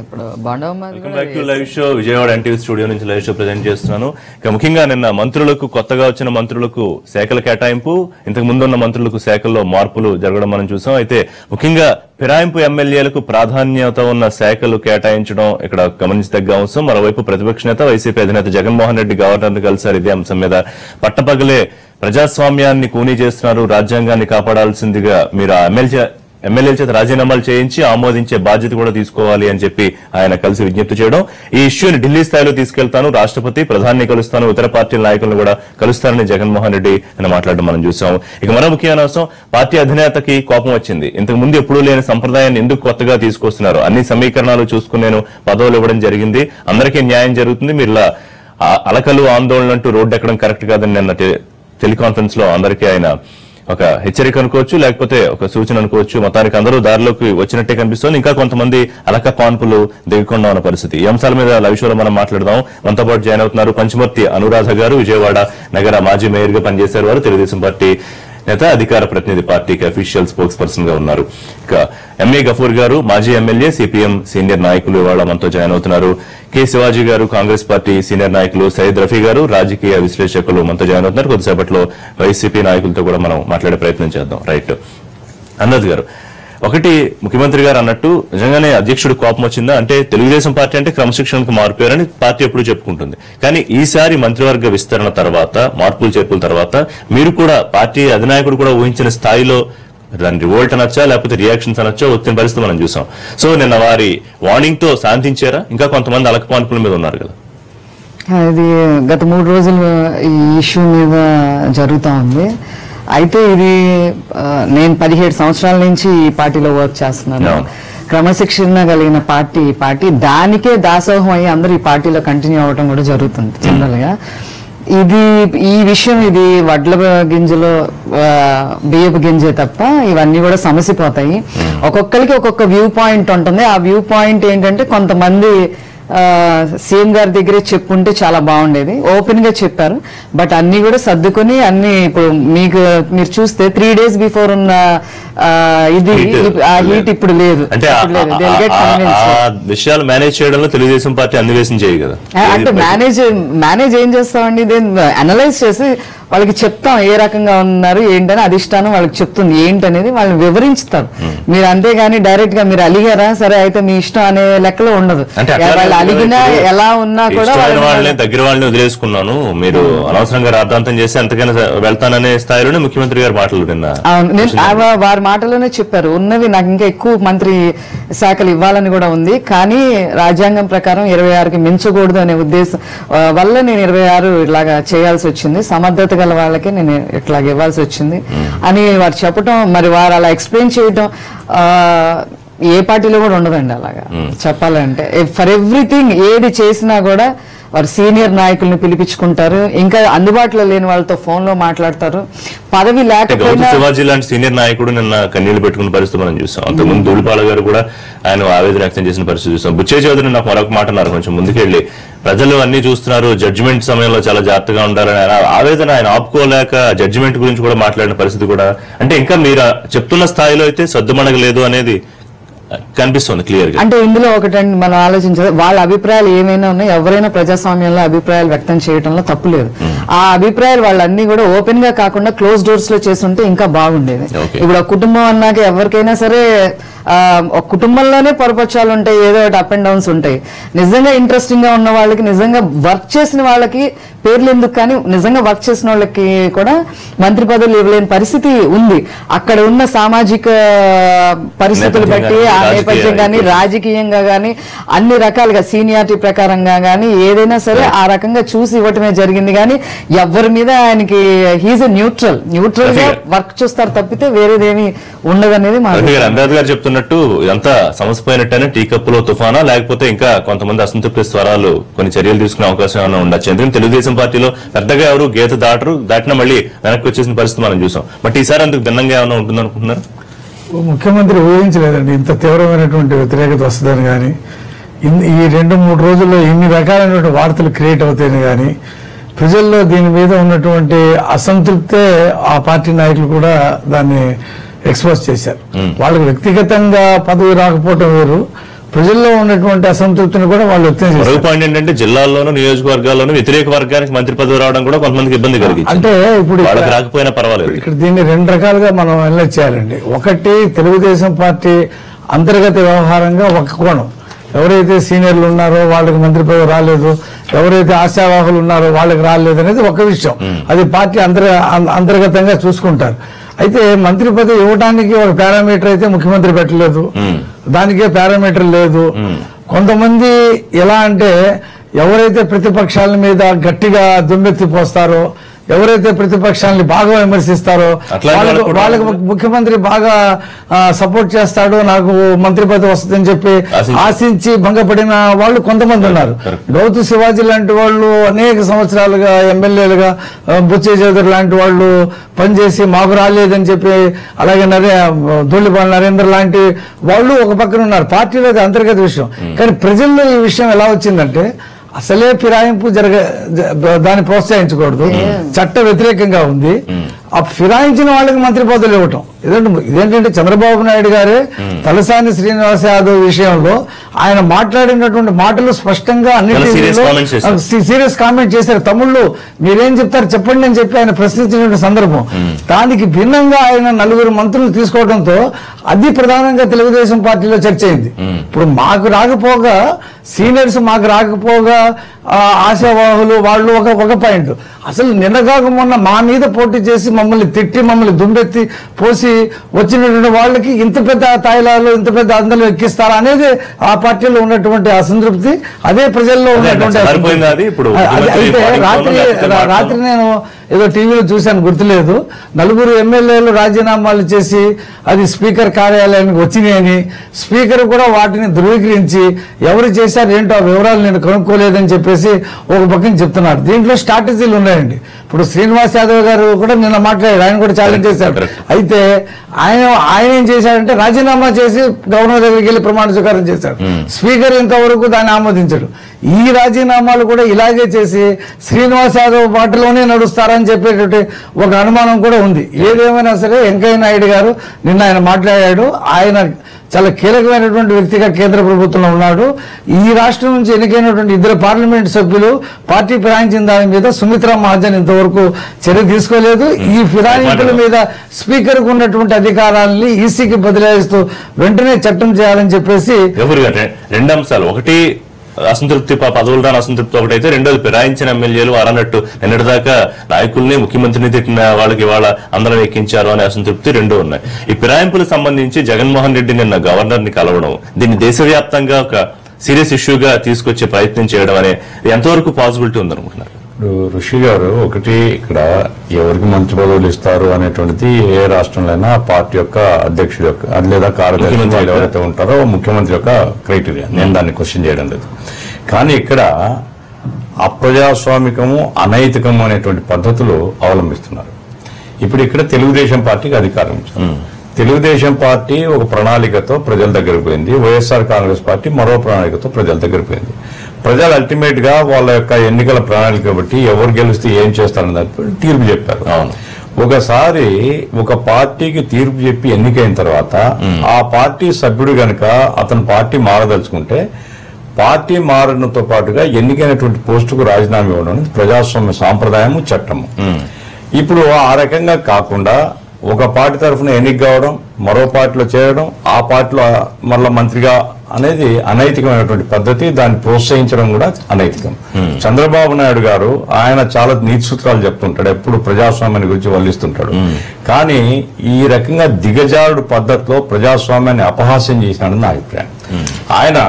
ఇప్పుడు బాండవ live show Vijayawada NTV studio నుంచి లైవ్ షో ప్రెజెంట్ చేస్తున్నాను. ఇక ముఖ్యంగా నిన్న మంత్రులకు, కొత్తగా వచ్చిన మంత్రులకు శాఖల కేటాయింపు, ఇంతకు ముందున్న మంత్రులకు శాఖల్లో మార్పులు జరగడం మనం చూసాం. అయితే ముఖ్యంగా ఫిరాయింపు ఎమ్మెల్యేలకు ప్రాధాన్యత ఉన్న శాఖలు కేటాయించడం ఇక్కడ గమనించదగ్గ అంశం. మరోవైపు ప్రతిపక్ష నేత వైసీపీ అధినేత జగన్మోహన్ రెడ్డి గవర్నర్ ను కలిసారు. ఇదే అంశం మీద పట్టపగలే ప్రజాస్వామ్యాన్ని కూనీ చేస్తున్నారు, రాజ్యాంగాన్ని కాపాడాల్సిందిగా మీరు ఎమ్మెల్యేల చేత రాజీనామాలు చేయించి ఆమోదించే బాధ్యత కూడా తీసుకోవాలి అని చెప్పి ఆయన కలిసి విజ్ఞప్తి చేయడం. ఈ ఇష్యూని ఢిల్లీ స్థాయిలో తీసుకెళ్తాను, రాష్ట్రపతి ప్రధాని కలుస్తాను, ఇతర పార్టీల నాయకులను కూడా కలుస్తారని జగన్మోహన్ రెడ్డి ఆయన మాట్లాడడం మనం చూసాం. ఇక మరో ముఖ్యమైన అంశం, పార్టీ అధినేతకి కోపం వచ్చింది. ఇంతకు ముందు ఎప్పుడూ లేని సంప్రదాయాన్ని ఎందుకు కొత్తగా తీసుకొస్తున్నారు, అన్ని సమీకరణాలు చూసుకుని నేను పదవులు ఇవ్వడం జరిగింది, అందరికీ న్యాయం జరుగుతుంది, మీరు ఇలా అలకలు ఆందోళన అంటూ రోడ్డు ఎక్కడం కరెక్ట్ కాదని నిన్న టెలికాన్ఫరెన్స్ లో అందరికీ ఆయన ఒక హెచ్చరిక అనుకోవచ్చు, లేకపోతే ఒక సూచన అనుకోవచ్చు. మొత్తానికి అందరూ దారిలోకి వచ్చినట్టే కనిపిస్తోంది. ఇంకా కొంతమంది అలక పాన్పులు దిగకుండా ఉన్న పరిస్థితి. ఈ అంశాల మీద లైవ్ షోలో మనం మాట్లాడదాం. మనతో పాటు జాయిన్ అవుతున్నారు పంచమర్తి అనురాధ గారు, విజయవాడ నగర మాజీ మేయర్ గా పనిచేశారు వారు, తెలుగుదేశం పార్టీ నేత, అధికార ప్రతినిధి పార్టీకి అఫీషియల్ స్పోక్స్ పర్సన్ గా ఉన్నారు. ఇక ఎంఏ గఫూర్ గారు, మాజీ ఎమ్మెల్యే, సిపిఎం సీనియర్ నాయకులు ఇవాళ మనతో జాయిన్ అవుతున్నారు. కె శివాజీ గారు, కాంగ్రెస్ పార్టీ సీనియర్ నాయకులు. సయ్యద్ రఫీ గారు, రాజకీయ విశ్లేషకులు మనతో జాయిన్ అవుతున్నారు. కొద్దిసేపట్లో వైసీపీ నాయకులతో కూడా మనం మాట్లాడే ప్రయత్నం చేద్దాం. రైట్, అన్నద్ గారు, ఒకటి ముఖ్యమంత్రి గారు అన్నట్టు నిజంగానే అధ్యక్షుడు కోపం వచ్చిందా అంటే, తెలుగుదేశం పార్టీ అంటే క్రమశిక్షణకు మారిపోయారని పార్టీ ఎప్పుడు చెప్పుకుంటుంది. కానీ ఈసారి మంత్రివర్గ విస్తరణ తర్వాత, మార్పులు చేర్పుల తర్వాత మీరు కూడా పార్టీ అధినాయకుడు కూడా ఊహించిన స్థాయిలో దాని రివోల్ట్ అనొచ్చా లేకపోతే రియాక్షన్స్ అనొచ్చా వచ్చిన పరిస్థితి మనం చూసాం. సో నిన్న వారి వార్నింగ్ తో శాంతించారా? ఇంకా కొంతమంది అలకపాన్పుల మీద ఉన్నారు కదా. ఇది గత 3 రోజులు ఈ ఇష్యూ మీద జరుగుతూ ఉంది. అయితే ఇది నేను 17 సంవత్సరాల నుంచి ఈ పార్టీలో వర్క్ చేస్తున్నాను. క్రమశిక్షణ కలిగిన పార్టీ దానికే దాసోహం అయ్యి అందరూ ఈ పార్టీలో కంటిన్యూ అవ్వడం కూడా జరుగుతుంది జనరల్ గా. ఈ విషయం ఇది వడ్ల గింజలో బియ్యపు గింజే తప్ప ఇవన్నీ కూడా సమసిపోతాయి. ఒక్కొక్కరికి ఒక్కొక్క వ్యూ పాయింట్ ఉంటుంది. ఆ వ్యూ పాయింట్ ఏంటంటే, కొంతమంది సీఎం గారి దగ్గరే చెప్పుంటే చాలా బాగుండేది, ఓపెన్ గా చెప్పారు. బట్ అన్ని కూడా సర్దుకుని అన్ని ఇప్పుడు మీరు చూస్తే 3 days బిఫోర్ ఉన్న ఇది ఆ హీట్ ఇప్పుడు లేదు. విషయాలు మేనేజ్ చేయడంలో తెలుగుదేశం పార్టీ అన్వేషణ చేయ కదా. అంటే మేనేజ్ ఏం చేస్తామండి, దీన్ని అనలైజ్ చేసి వాళ్ళకి చెప్తాం ఏ రకంగా ఉన్నారు ఏంటని. అధిష్టానం వాళ్ళకి చెప్తుంది ఏంటనేది, వాళ్ళని వివరించుతారు. మీరు అంతేగాని డైరెక్ట్ గా మీరు అలిగారా సరే అయితే మీ ఇష్టం అనే లెక్కలో ఉండదు. వాళ్ళు అలిగినా ఎలా ఉన్నా కూడా దగ్గర వాళ్ళని వదిలేసుకున్నాను, మీరు అనవసరంగా రాద్ధాంతం చేసి అంతకైనా వెళ్తాననే స్థాయిలోనే ముఖ్యమంత్రి గారు మాటలు విన్నా. వారి మాటలోనే చెప్పారు, ఉన్నవి నాకు ఇంకా ఎక్కువ మంత్రి శాఖలు ఇవ్వాలని కూడా ఉంది, కానీ రాజ్యాంగం ప్రకారం 26కి మించకూడదు అనే ఉద్దేశం వల్ల నేను 26 ఇలాగా చేయాల్సి వచ్చింది, సమర్థత గల వాళ్ళకి నేను ఇట్లాగ ఇవ్వాల్సి వచ్చింది అని వారు చెప్పటం. మరి వారు అలా ఎక్స్ప్లెయిన్ చేయటం ఏ పార్టీలో కూడా ఉండదండి. అలాగా చెప్పాలంటే ఫర్ ఎవ్రీథింగ్ ఏది చేసినా కూడా వారు సీనియర్ నాయకులను పిలిపించుకుంటారు, ఇంకా అందుబాటులో లేని వాళ్ళతో ఫోన్ లో మాట్లాడతారు. పదవి లేకపోయినా శివాజీ లాంటి సీనియర్ నాయకుడు నిన్న కన్నీళ్లు పెట్టుకున్న పరిస్థితి మనం చూసాం. అంతకుముందు ధూళిపాల గారు కూడా ఆయన ఆవేదన వ్యక్తం చేసిన పరిస్థితి చూసాం. బుచ్చే చౌదరి నాకు మరొక మాట అన్నారు, కొంచెం ముందుకెళ్లి ప్రజలు అన్ని చూస్తున్నారు, జడ్జిమెంట్ సమయంలో చాలా జాగ్రత్తగా ఉండాలని ఆయన ఆవేదన ఆయన ఆపుకోలేక జడ్జిమెంట్ గురించి కూడా మాట్లాడిన పరిస్థితి కూడా. అంటే ఇంకా మీరు చెప్తున్న స్థాయిలో అయితే సద్దుమణగలేదు అనేది కనిపిస్తుంది క్లియర్ గా. అంటే ఇందులో ఒకటండి, మనం ఆలోచించాలి, వాళ్ళ అభిప్రాయాలు ఏమైనా ఉన్నాయి, ఎవరైనా ప్రజాస్వామ్యంలో అభిప్రాయాలు వ్యక్తం చేయడంలో తప్పు లేదు. ఆ అభిప్రాయాలు వాళ్ళన్నీ కూడా ఓపెన్ గా కాకుండా క్లోజ్ డోర్స్ లో చేస్తుంటే ఇంకా బాగుండేది. ఇప్పుడు ఆ కుటుంబం అన్నాక ఎవరికైనా సరే ఒక కుటుంబంలోనే పొరపక్షాలు ఉంటాయి, ఏదో ఒకటి అప్ అండ్ డౌన్స్ ఉంటాయి. నిజంగా ఇంట్రెస్టింగ్ గా ఉన్న వాళ్ళకి, నిజంగా వర్క్ చేసిన వాళ్ళకి పేర్లు ఎందుకు, కానీ నిజంగా వర్క్ చేసిన వాళ్ళకి కూడా మంత్రి పదవులు ఇవ్వలేని పరిస్థితి ఉంది. అక్కడ ఉన్న సామాజిక పరిస్థితులు బట్టి, ఆ నేపథ్యం కానీ, రాజకీయంగా కానీ, అన్ని రకాలుగా సీనియారిటీ ప్రకారంగా కానీ ఏదైనా సరే ఆ రకంగా చూసి ఇవ్వటమే జరిగింది. కానీ ఎవరి మీద ఆయనకి హీజ్ న్యూట్రల్ గా వర్క్ చూస్తారు తప్పితే వేరేదేమీ ఉండదనేది మా చెప్తున్నట్టు. ఇదంతా సమస్యపోయినట్టేనే టీ కప్పులో తుఫానా, లేకపోతే ఇంకా కొంతమంది అసంతృప్తి స్వరాలు కొన్ని చర్యలు తీసుకునే అవకాశం ఏమైనా ఉండొచ్చు. ఎందుకంటే తెలుగుదేశం పార్టీలో పెద్దగా ఎవరు గీత దాటినా మళ్ళీ వెనక్కి వచ్చేసిన పరిస్థితి మనం చూసాం. బట్ ఈసారి అందుకు భిన్నంగా ఏమైనా ఉంటుందనుకుంటున్నారు? ముఖ్యమంత్రి ఊహించలేదండి ఇంత తీవ్రమైనటువంటి వ్యతిరేకత వస్తుందని. కానీ ఈ 2-3 రోజుల్లో ఇన్ని రకాలైనటువంటి వార్తలు క్రియేట్ అవుతాయని కానీ, ప్రజల్లో దీని మీద ఉన్నటువంటి అసంతృప్తే ఆ పార్టీ నాయకులు కూడా దాన్ని ఎక్స్పోజ్ చేశారు. వాళ్ళకి వ్యక్తిగతంగా పదవి రాకపోవటం వేరు, ప్రజల్లో ఉన్నటువంటి అసంతృప్తిని కూడా వాళ్ళు వ్యక్తం చేస్తారు. పాయింట్ ఏంటంటే జిల్లాల్లోనూ నియోజకవర్గాల్లోనూ వ్యతిరేక వర్గానికి మంత్రి పదవి రావడం కూడా కొంతమందికి ఇబ్బంది కలిగింది. అంటే ఇప్పుడు రాకపోయినా పర్వాలేదు. ఇక్కడ దీన్ని రెండు రకాలుగా మనం అనలైజ్ చేయాలండి. ఒకటి, తెలుగుదేశం పార్టీ అంతర్గత వ్యవహారంగా ఒక కోణం, ఎవరైతే సీనియర్లు ఉన్నారో వాళ్ళకి మంత్రి పదవి రాలేదు, ఎవరైతే ఆశావాహులు ఉన్నారో వాళ్ళకి రాలేదు అనేది ఒక విషయం. అది పార్టీ అంతర్గతంగా చూసుకుంటారు. అయితే మంత్రి పదవి ఇవ్వడానికి ఒక పారామీటర్ అయితే ముఖ్యమంత్రి పెట్టలేదు, దానికే పారామీటర్ లేదు. కొంతమంది ఎలా అంటే ఎవరైతే ప్రతిపక్షాల మీద గట్టిగా దుమ్మెత్తి పోస్తారో, ఎవరైతే ప్రతిపక్షాలని బాగా విమర్శిస్తారో వాళ్ళకి ముఖ్యమంత్రి బాగా సపోర్ట్ చేస్తాడు, నాకు మంత్రి పదవి వస్తుందని చెప్పి ఆశించి భంగపడిన వాళ్ళు కొంతమంది ఉన్నారు. గౌతు శివాజీ లాంటి వాళ్ళు అనేక సంవత్సరాలుగా ఎమ్మెల్యేలుగా, బుచ్చే చౌదరి లాంటి వాళ్ళు పనిచేసి మాకు రాలేదని చెప్పి, అలాగే ధూళిపాల నరేంద్ర లాంటి వాళ్ళు ఒక పక్కన ఉన్నారు. పార్టీలో అది అంతర్గత విషయం. కానీ ప్రజల్లో ఈ విషయం ఎలా వచ్చిందంటే అసలే ఫిరాయింపు దాన్ని ప్రోత్సహించకూడదు, చట్ట వ్యతిరేకంగా ఉంది. ఆ ఫిరాయించిన వాళ్ళకి మంత్రి పదవులు ఇవ్వటం ఇదేంటంటే చంద్రబాబు నాయుడు గారే తలసాని శ్రీనివాస్ యాదవ్ విషయంలో ఆయన మాట్లాడినటువంటి మాటలు స్పష్టంగా అన్ని సీరియస్ కామెంట్ చేశారు. తమ్ముళ్ళు మీరేం చెప్తారు చెప్పండి అని చెప్పి ఆయన ప్రశ్నించినటువంటి సందర్భం. దానికి భిన్నంగా ఆయన 4 మంత్రులు తీసుకోవడంతో అది ప్రధానంగా తెలుగుదేశం పార్టీలో చర్చ అయింది. ఇప్పుడు మాకు రాకపోగా సీనియర్స్ మాకు రాకపోగా ఆశావాహులు వాళ్ళు ఒక పాయింట్. అసలు నిన్నగాక మొన్న మా మీద పోటీ చేసి మమ్మల్ని తిట్టి మమ్మల్ని దుమ్మెత్తి పోసి వచ్చినటువంటి వాళ్ళకి ఇంత పెద్ద తాయిలాలు ఇంత పెద్ద అందరూ ఎక్కిస్తారా అనేది ఆ పార్టీలో ఉన్నటువంటి అసంతృప్తి, అదే ప్రజల్లో ఉన్నటువంటి అయితే రాత్రి నేను ఏదో టీవీలో చూశాను, గుర్తులేదు, 4 ఎమ్మెల్యేలు రాజీనామాలు చేసి అది స్పీకర్ కార్యాలయానికి వచ్చినాయని, స్పీకర్ కూడా వాటిని ధృవీకరించి ఎవరు చేశారు ఏంటో ఆ వివరాలు నేను కనుక్కోలేదని చెప్పేసి ఒక పక్కన చెప్తున్నారు. దీంట్లో స్ట్రాటజీలు ఉన్నాయండి. ఇప్పుడు శ్రీనివాస్ యాదవ్ గారు కూడా నిన్న మాట్లాడారు, ఆయన కూడా ఛాలెంజ్ చేశారు. అయితే ఆయన ఏం చేశాడంటే రాజీనామా చేసి గవర్నర్ దగ్గరికి వెళ్ళి ప్రమాణ స్వీకారం చేశారు. స్పీకర్ ఇంతవరకు దాన్ని ఆమోదించాడు. ఈ రాజీనామాలు కూడా ఇలాగే చేసి శ్రీనివాస్ యాదవ్ బాటలోనే నడుస్తారని చెప్పేటటువంటి ఒక అనుమానం కూడా ఉంది. ఏదేమైనా సరే వెంకయ్య నాయుడు గారు నిన్న ఆయన మాట్లాడాడు. ఆయన చాలా కీలకమైనటువంటి వ్యక్తిగా కేంద్ర ప్రభుత్వంలో ఉన్నాడు. ఈ రాష్ట్రం నుంచి ఎన్నికైనటువంటి 2 పార్లమెంట్ సభ్యులు పార్టీ ఫిరాయించిన దాని మీద సుమిత్రా మహాజన్ ఇంతవరకు చర్య తీసుకోలేదు. ఈ ఫిరాయింపుల మీద స్పీకర్ కు ఉన్నటువంటి అధికారాలని ఈసీకి బదిలాయిస్తూ వెంటనే చట్టం చేయాలని చెప్పేసి 2 అంశాలు. ఒకటి అసంతృప్తి, పదవులు రాని అసంతృప్తి ఒకటైతే, రెండోది ఫిరాయించిన ఎమ్మెల్యేలు అన్నట్టు నిన్నటిదాకా నాయకుల్ని ముఖ్యమంత్రిని తిట్టిన వాళ్ళకి ఇవాళ అందరం ఎక్కించారు అనే అసంతృప్తి 2 ఉన్నాయి. ఈ ఫిరాయింపులకు సంబంధించి జగన్మోహన్ రెడ్డి నిన్న గవర్నర్ ని కలవడం, దీన్ని దేశవ్యాప్తంగా ఒక సీరియస్ ఇష్యూగా తీసుకొచ్చే ప్రయత్నం చేయడం అనే ఎంతవరకు పాసిబిలిటీ ఉందనుకుంటున్నారు? ఋషి గారు, ఒకటి ఇక్కడ ఎవరికి మంత్రి పదవులు ఇస్తారు అనేటువంటిది ఏ రాష్ట్రంలో పార్టీ యొక్క అధ్యక్షుడు యొక్క లేదా కార్యదర్శి ఎవరైతే ఉంటారో ముఖ్యమంత్రి యొక్క క్రైటీరియా. నేను దాన్ని క్వశ్చన్ చేయడం లేదు. కానీ ఇక్కడ అప్రజాస్వామికము, అనైతికము అనేటువంటి పద్ధతులు అవలంబిస్తున్నారు. ఇప్పుడు ఇక్కడ తెలుగుదేశం పార్టీకి అధికారం ఇచ్చారు. తెలుగుదేశం పార్టీ ఒక ప్రణాళికతో ప్రజల దగ్గరకు పోయింది, వైఎస్ఆర్ కాంగ్రెస్ పార్టీ మరో ప్రణాళికతో ప్రజల దగ్గరకు పోయింది. ప్రజలు అల్టిమేట్ గా వాళ్ళ యొక్క ఎన్నికల ప్రణాళిక బట్టి ఎవరు గెలిస్తే ఏం చేస్తారని దానిపై తీర్పు చెప్పారు. ఒకసారి ఒక పార్టీకి తీర్పు చెప్పి ఎన్నికైన తర్వాత ఆ పార్టీ సభ్యుడు గనక అతను పార్టీ మారదలుచుకుంటే పార్టీ మారడంతో పాటుగా ఎన్నికైనటువంటి పోస్టుకు రాజీనామా ఇవ్వడం ప్రజాస్వామ్య సాంప్రదాయము, చట్టము. ఇప్పుడు ఆ రకంగా కాకుండా ఒక పార్టీ తరఫున ఎన్నిక కావడం, మరో పార్టీలో చేరడం, ఆ పార్టీలో మళ్ళా మంత్రిగా అనేది అనైతికమైనటువంటి పద్ధతి. దాన్ని ప్రోత్సహించడం కూడా అనైతికం. చంద్రబాబు నాయుడు గారు ఆయన చాలా నీతి సూత్రాలు చెప్తుంటాడు, ఎప్పుడు ప్రజాస్వామ్యాన్ని గురించి వల్లిస్తుంటాడు. కానీ ఈ రకంగా దిగజారుడు పద్ధతిలో ప్రజాస్వామ్యాన్ని అపహాస్యం చేసినాడని నా అభిప్రాయం. ఆయన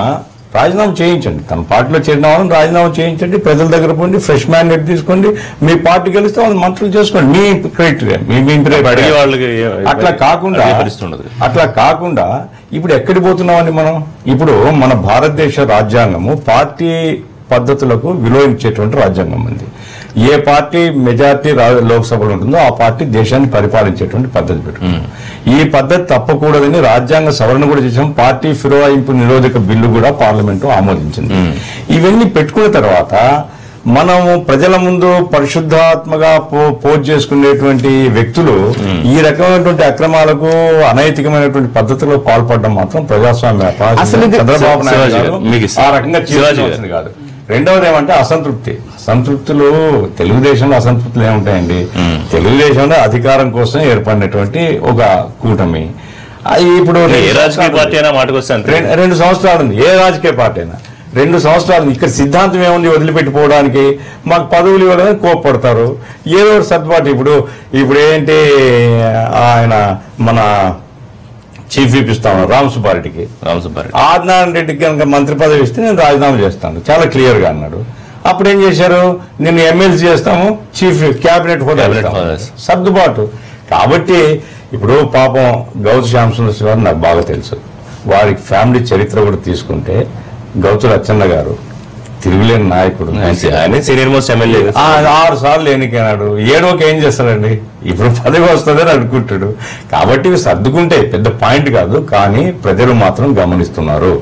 రాజీనామా చేయించండి, తన పార్టీలో చేరిన వాళ్ళని రాజీనామా చేయించండి, ప్రజల దగ్గర పోండి, ఫ్రెష్ మ్యాండేట్ తీసుకోండి, మీ పార్టీ గెలిస్తే వాళ్ళు మంత్రులు చేసుకోండి, మీ క్రైటీరియా, అట్లా కాకుండా ఇప్పుడు ఎక్కడికి పోతున్నామని మనం. ఇప్పుడు మన భారతదేశ రాజ్యాంగము పార్టీ పద్ధతులకు విలువ ఇచ్చేటువంటి రాజ్యాంగం ఉంది. ఏ పార్టీ మెజార్టీ లోక్సభలో ఉంటుందో ఆ పార్టీ దేశాన్ని పరిపాలించేటువంటి పద్ధతి పెట్టుకుంది. ఈ పద్ధతి తప్పకూడదని రాజ్యాంగ సవరణ కూడా చేసాం. పార్టీ ఫిరాయింపు నిరోధక బిల్లు కూడా పార్లమెంటు ఆమోదించింది. ఇవన్నీ పెట్టుకున్న తర్వాత మనము ప్రజల ముందు పరిశుద్ధాత్మగా పోజ్ చేసుకునేటువంటి వ్యక్తులు ఈ రకమైనటువంటి అక్రమాలకు అనైతికమైనటువంటి పద్ధతిలో పాల్పడడం మాత్రం ప్రజాస్వామ్య చంద్రబాబు నాయుడు గారు ఆ రకంగా చేయాల్సింది కాదు. రెండవది ఏమంటే అసంతృప్తులు తెలుగుదేశంలో అసంతృప్తులు ఏముంటాయండి? తెలుగుదేశంలో అధికారం కోసం ఏర్పడినటువంటి ఒక కూటమి. ఇప్పుడు ఏ రాజకీయ పార్టీ అయినా మాటకొస్తాను 2 సంవత్సరాలు ఉంది. ఏ రాజకీయ పార్టీ అయినా 2 సంవత్సరాలు. ఇక్కడ సిద్ధాంతం ఏముంది? వదిలిపెట్టిపోవడానికి మాకు పదవులు ఇవ్వడానికి కోప్పడతారు. ఏదో సర్దుబాటు. ఇప్పుడు ఏంటి ఆయన మన చీఫ్ విప్ ఇస్తాను రామసుబ్బారెడ్డికి ఆదినారాయణ రెడ్డికి కనుక మంత్రి పదవి ఇస్తే నేను రాజీనామా చేస్తాను చాలా క్లియర్ గా అన్నాడు. అప్పుడు ఏం చేశారు? నిన్ను ఎమ్మెల్సీ చేస్తాము, చీఫ్ క్యాబినెట్ హోదా సర్దుబాటు. కాబట్టి ఇప్పుడు పాపం గౌతు శ్యామసుందర్ గారు నాకు బాగా తెలుసు. వారి ఫ్యామిలీ చరిత్ర కూడా తీసుకుంటే గౌతు లచ్చన్న గారు తిరుగులేని నాయకుడు, సీనియర్ మోస్ట్ ఎమ్మెల్యే, 6 సార్లు ఎన్నికైనాడు. 7వ ఏం చేస్తాడండి? ఇప్పుడు పదవి వస్తుందని అనుకుంటాడు. కాబట్టి ఇవి సర్దుకుంటే పెద్ద పాయింట్ కాదు, కానీ ప్రజలు మాత్రం గమనిస్తున్నారు.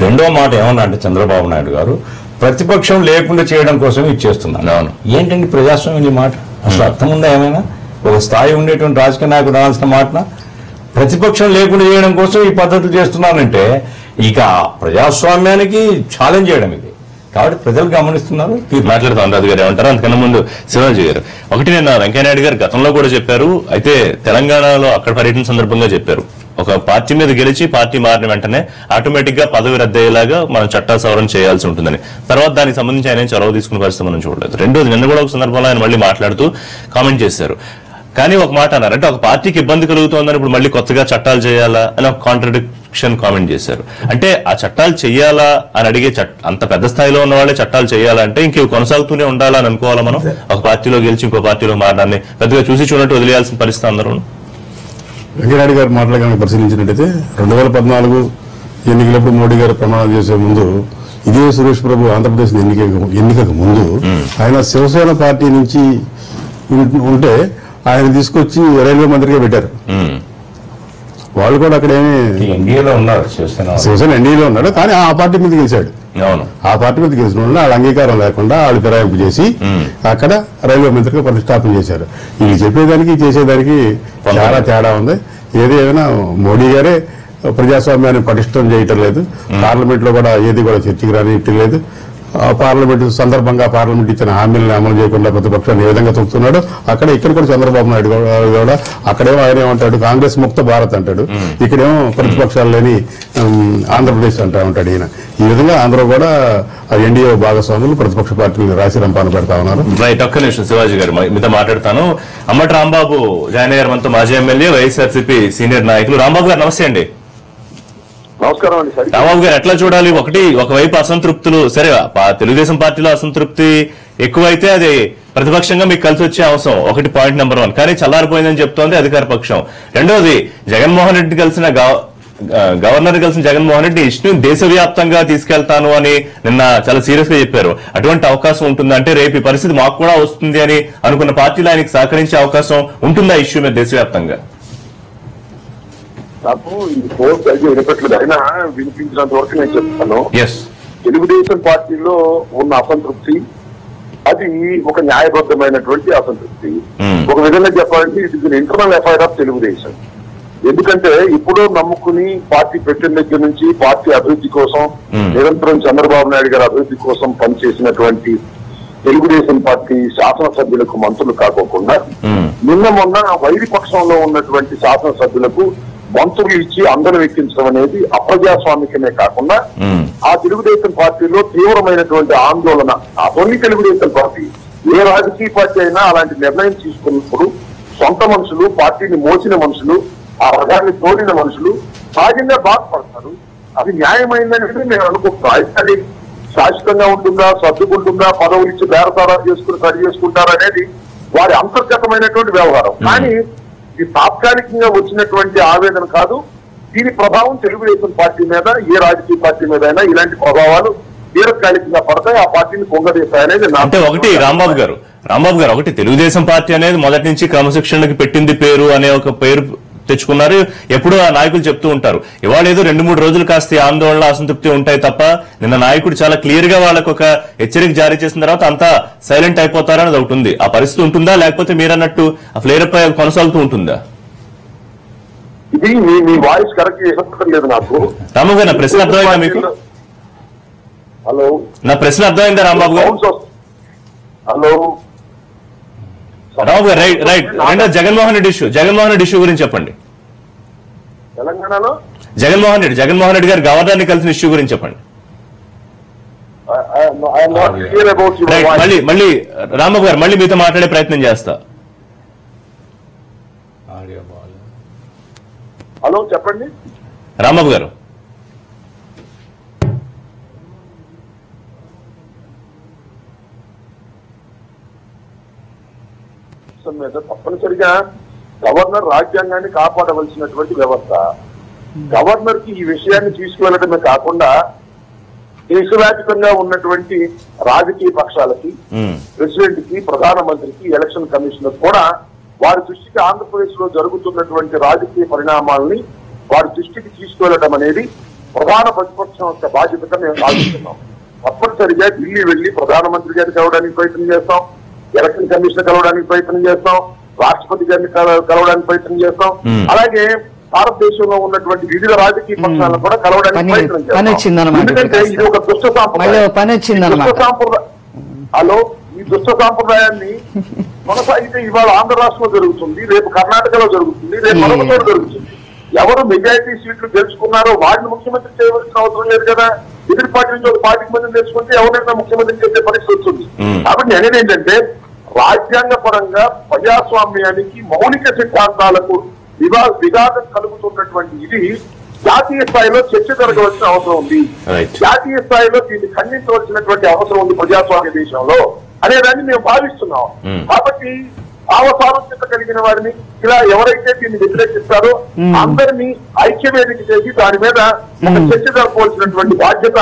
రెండో మాట ఏమన్నా అంటే చంద్రబాబు నాయుడు గారు ప్రతిపక్షం లేకుండా చేయడం కోసం ఇది చేస్తున్నారు. ఏంటండి ప్రజాస్వామ్యం ఈ మాట? అసలు అర్థం ఉందా ఏమైనా? ఒక స్థాయి ఉండేటువంటి రాజకీయ నాయకుడు అనాల్సిన మాటన ప్రతిపక్షం లేకుండా చేయడం కోసం ఈ పద్ధతులు చేస్తున్నానంటే ఇక ప్రజాస్వామ్యానికి ఛాలెంజ్ చేయడం ఇది. కాబట్టి ప్రజలు గమనిస్తున్నారు. మాట్లాడుతూ అనురాధ గారు ఏమంటారు? అంతకన్నా ముందు శివాజీ గారు ఒకటి నిన్న వెంకయ్యనాయుడు గారు గతంలో కూడా చెప్పారు, అయితే తెలంగాణలో అక్కడ పర్యటన సందర్భంగా చెప్పారు, ఒక పార్టీ మీద గెలిచి పార్టీ మారిన వెంటనే ఆటోమేటిక్ గా పదవి రద్దయ్యేలాగా మనం చట్టాల సవరణ చేయాల్సి ఉంటుందని. తర్వాత దానికి సంబంధించి ఆయన చొరవ తీసుకున్న పరిస్థితి మనం చూడలేదు. రెండోది, నిన్న కూడా ఒక సందర్భంలో ఆయన మళ్ళీ మాట్లాడుతూ కామెంట్ చేశారు. కానీ ఒక మాట అన్నారు, అంటే ఒక పార్టీకి ఇబ్బంది కలుగుతోందని ఇప్పుడు మళ్ళీ కొత్తగా చట్టాలు చేయాలా అని ఒక కాంట్రడిక్షన్ కామెంట్ చేశారు. అంటే ఆ చట్టాలు చేయాలా అని అడిగే అంత పెద్ద స్థాయిలో ఉన్న వాళ్ళే చట్టాలు చేయాలంటే ఇంక కొనసాగుతూనే ఉండాలా అని అనుకోవాలా మనం? ఒక పార్టీలో గెలిచి ఇంకో పార్టీలో మారడాన్ని పెద్దగా చూసి చూడట్టు వదిలేయాల్సిన పరిస్థితి అందరూ. వెంకయ్యనాయుడు గారి మాటలు కనుక పరిశీలించినట్టయితే 2014 ఎన్నికలప్పుడు మోడీ గారు ప్రమాణం చేసే ముందు ఇదే సురేష్ ప్రభు ఆంధ్రప్రదేశ్ ఎన్నికకు ముందు ఆయన శివసేన పార్టీ నుంచి ఉంటే ఆయన తీసుకొచ్చి రైల్వే మంత్రిగా పెట్టారు. వాళ్ళు కూడా అక్కడ ఏమి ఎన్డీఏలో ఉన్నారు, శివసేన ఎన్డీఏలో ఉన్నాడు, కానీ ఆ పార్టీ మీద గెలిచాడు. ఆ పార్టీ మీద గెలిచిన వాళ్ళు వాళ్ళ అంగీకారం లేకుండా వాళ్ళు ఫిరాయింపు చేసి అక్కడ రైల్వే మంత్రిగా ప్రతిష్టాపన చేశారు. వీళ్ళు చెప్పేదానికి చేసేదానికి చాలా తేడా ఉంది. ఏది ఏమైనా మోడీ గారే ప్రజాస్వామ్యాన్ని పటిష్టం చేయటం లేదు. పార్లమెంట్ లో కూడా ఏది కూడా చర్చకి రానియట్లేదు. పార్లమెంట్ సందర్భంగా పార్లమెంట్ ఇచ్చిన హామీలను అమలు చేయకుండా ప్రతిపక్షాన్ని ఏ విధంగా చూస్తున్నాడు. ఇక్కడ కూడా చంద్రబాబు నాయుడు కూడా అక్కడేమో ఆయన ఏమంటాడు, కాంగ్రెస్ ముక్త భారత్ అంటాడు, ఇక్కడేమో ప్రతిపక్షాలు లేని ఆంధ్రప్రదేశ్ అంటా ఉంటాడు ఈయన. ఈ విధంగా ఆంధ్ర కూడా ఎన్డీఏ భాగస్వాములు ప్రతిపక్ష పార్టీలు రాసి రంపాన పెడతా ఉన్నారు. రైట్, ఒక్క నిమిషం శివాజీ గారు మీతో మాట్లాడతాను. అమ్మటి రాంబాబు జాయిన్ అయ్యారు మనతో, మాజీ ఎమ్మెల్యే, వైఎస్ఆర్సీపీ సీనియర్ నాయకులు. రాంబాబు గారు నమస్తే అండి. నమస్కారం అండి. రాంబాబు గారు ఎట్లా చూడాలి? ఒకవైపు అసంతృప్తులు, సరే తెలుగుదేశం పార్టీలో అసంతృప్తి ఎక్కువైతే అది ప్రతిపక్షంగా మీకు కలిసి వచ్చే అంశం, ఒకటి పాయింట్ నెంబర్ 1. కానీ చల్లారిపోయిందని చెప్తోంది అధికార పక్షం. రెండోది, జగన్మోహన్ రెడ్డి కలిసిన గవర్నర్ కలిసిన జగన్మోహన్ రెడ్డి ఇష్యూ దేశవ్యాప్తంగా తీసుకెళ్తాను అని నిన్న చాలా సీరియస్ గా చెప్పారు. అటువంటి అవకాశం ఉంటుందా? అంటే రేపు ఈ పరిస్థితి మాకు కూడా వస్తుంది అని అనుకున్న పార్టీలు ఆయనకి సహకరించే అవకాశం ఉంటుందా ఇష్యూ మీద దేశవ్యాప్తంగా? నాకు ఈ పోస్ట్ అయితే వినపెట్టలేదు, అయినా వినిపించినంత వరకు నేను చెప్తాను. తెలుగుదేశం పార్టీలో ఉన్న అసంతృప్తి అది ఒక న్యాయబద్ధమైనటువంటి అసంతృప్తి. ఒక విధంగా చెప్పాలంటే ఇది ఇంటర్నల్ ఎఫైర్ ఆఫ్ తెలుగుదేశం. ఎందుకంటే ఇప్పుడు నమ్ముకుని పార్టీ పెట్టిన దగ్గర నుంచి పార్టీ అభివృద్ధి కోసం నిరంతరం చంద్రబాబు నాయుడు గారి అభివృద్ధి కోసం పనిచేసినటువంటి తెలుగుదేశం పార్టీ శాసనసభ్యులకు మంత్రులు కాకోకుండా నిన్న మొన్న వైరి పక్షంలో ఉన్నటువంటి శాసనసభ్యులకు మంత్రులు ఇచ్చి అందరూ ఎక్కించడం అనేది అప్రజాస్వామికమే కాకుండా ఆ తెలుగుదేశం పార్టీలో తీవ్రమైనటువంటి ఆందోళన. ఓన్లీ తెలుగుదేశం పార్టీ, ఏ రాజకీయ పార్టీ అయినా అలాంటి నిర్ణయం తీసుకున్నప్పుడు సొంత మనుషులు, పార్టీని మోసిన మనుషులు, ఆ రథాన్ని తోడిన మనుషులు సహజంగా బాధపడతారు. అది న్యాయమైందనేది నేను అనుకుంటున్నాను. అది శాశ్వతంగా ఉంటుందా, సర్దుకుంటుందా, పదవులు ఇచ్చి బేరసారాలు చేసుకుని సరి చేసుకుంటారనేది వారి అంతర్గతమైనటువంటి వ్యవహారం. కానీ ఇది తాత్కాలికంగా వచ్చినటువంటి ఆవేదన కాదు. దీని ప్రభావం తెలుగుదేశం పార్టీ మీద, ఏ రాజకీయ పార్టీ మీద అయినా ఇలాంటి ప్రభావాలు దీర్ఘకాలికంగా పడతాయి, ఆ పార్టీని పొంగదీస్తాయనేది. అంటే ఒకటి రాంబాబు గారు ఒకటి తెలుగుదేశం పార్టీ అనేది మొదటి నుంచి క్రమశిక్షణకి పెట్టింది పేరు అనే ఒక పేరు తెచ్చుకున్నారు. ఎప్పుడు ఆ నాయకులు చెప్తూ ఉంటారు, ఇవాళ ఏదో 2-3 రోజులు కాస్త ఆందోళన అసంతృప్తి ఉంటాయి తప్ప నిన్న నాయకుడు చాలా క్లియర్ గా వాళ్ళకు ఒక హెచ్చరిక జారీ చేసిన తర్వాత అంతా సైలెంట్ అయిపోతారనేది ఒకటి ఉంది. ఆ పరిస్థితి ఉంటుందా, లేకపోతే మీరన్నట్టు ఆ ఫ్లేరప్ కొనసాగుతూ ఉంటుందా? ఇది మీ వాయిస్ కరెక్ట్ చెప్పడం లేదు నాకు. రాంబాబు గారు, నా ప్రశ్న అర్థమైందా మీకు? హలో, నా ప్రశ్న అర్థమైందా రాంబాబు గారు? హలో రాంబాబు గారు, రైట్. రెండో జగన్మోహన్ రెడ్డి ఇష్యూ గురించి చెప్పండి. తెలంగాణలో జగన్మోహన్ రెడ్డి గారు గవర్నర్ ని కలిసిన ఇష్యూ గురించి చెప్పండి. మళ్ళీ రాంబాబు గారు మళ్ళీ మీతో మాట్లాడే ప్రయత్నం చేస్తా. హలో చెప్పండి రాంబాబు గారు. మీద తప్పనిసరిగా గవర్నర్ రాజ్యాంగాన్ని కాపాడవలసినటువంటి వ్యవస్థ. గవర్నర్ కి ఈ విషయాన్ని తీసుకువెళ్లడమే కాకుండా దేశవ్యాప్తంగా ఉన్నటువంటి రాజకీయ పక్షాలకి, ప్రెసిడెంట్ కి, ప్రధానమంత్రికి, ఎలక్షన్ కమిషనర్ కూడా వారి దృష్టికి ఆంధ్రప్రదేశ్ లో జరుగుతున్నటువంటి రాజకీయ పరిణామాలని వారి దృష్టికి తీసుకువెళ్లడం అనేది ప్రధాన ప్రతిపక్షం యొక్క బాధ్యతగా మేము భావిస్తున్నాం. తప్పనిసరిగా ఢిల్లీ వెళ్లి ప్రధానమంత్రి గారిని కలవడానికి ప్రయత్నం చేస్తాం, ఎలక్షన్ కమిషనర్ కలవడానికి ప్రయత్నం చేస్తాం, రాష్ట్రపతి గారిని కలవడానికి ప్రయత్నం చేస్తాం, అలాగే భారతదేశంలో ఉన్నటువంటి వివిధ రాజకీయ పక్షాలను కూడా కలవడానికి ప్రయత్నం చేస్తాం. ఎందుకంటే ఇది ఒక దుష్ట సాంప్రదాయం. హలో, ఈ దుష్ట సాంప్రదాయాన్ని కొనసాగితే ఇవాళ ఆంధ్ర రాష్ట్రంలో జరుగుతుంది, రేపు కర్ణాటకలో జరుగుతుంది, రేపు మరొక చోట జరుగుతుంది. ఎవరు మెజారిటీ సీట్లు గెలుచుకున్నారో వారిని ముఖ్యమంత్రి చేయవలసిన అవసరం లేదు కదా. ఎదురు పార్టీ నుంచి ఒక 40 మందిని తెచ్చుకుంటే ఎవరైనా ముఖ్యమంత్రి చేసే పరిస్థితి వస్తుంది. కాబట్టి అనేది ఏంటంటే రాజ్యాంగ పరంగా ప్రజాస్వామ్యానికి మౌలిక సిద్ధాంతాలకు విఘాతం కలుగుతున్నటువంటి ఇది జాతీయ స్థాయిలో చర్చ జరగవలసిన అవసరం ఉంది. జాతీయ స్థాయిలో దీన్ని ఖండించవలసినటువంటి అవసరం ఉంది ప్రజాస్వామ్య దేశంలో అనేదాన్ని మేము భావిస్తున్నాం. కాబట్టి భావసారూప్యత కలిగిన వారిని ఇలా ఎవరైతే దీన్ని వ్యతిరేకిస్తారో అందరినీ ఐక్యవేదిక చేసి దాని మీద ఒక చర్చ జరపవలసినటువంటి బాధ్యత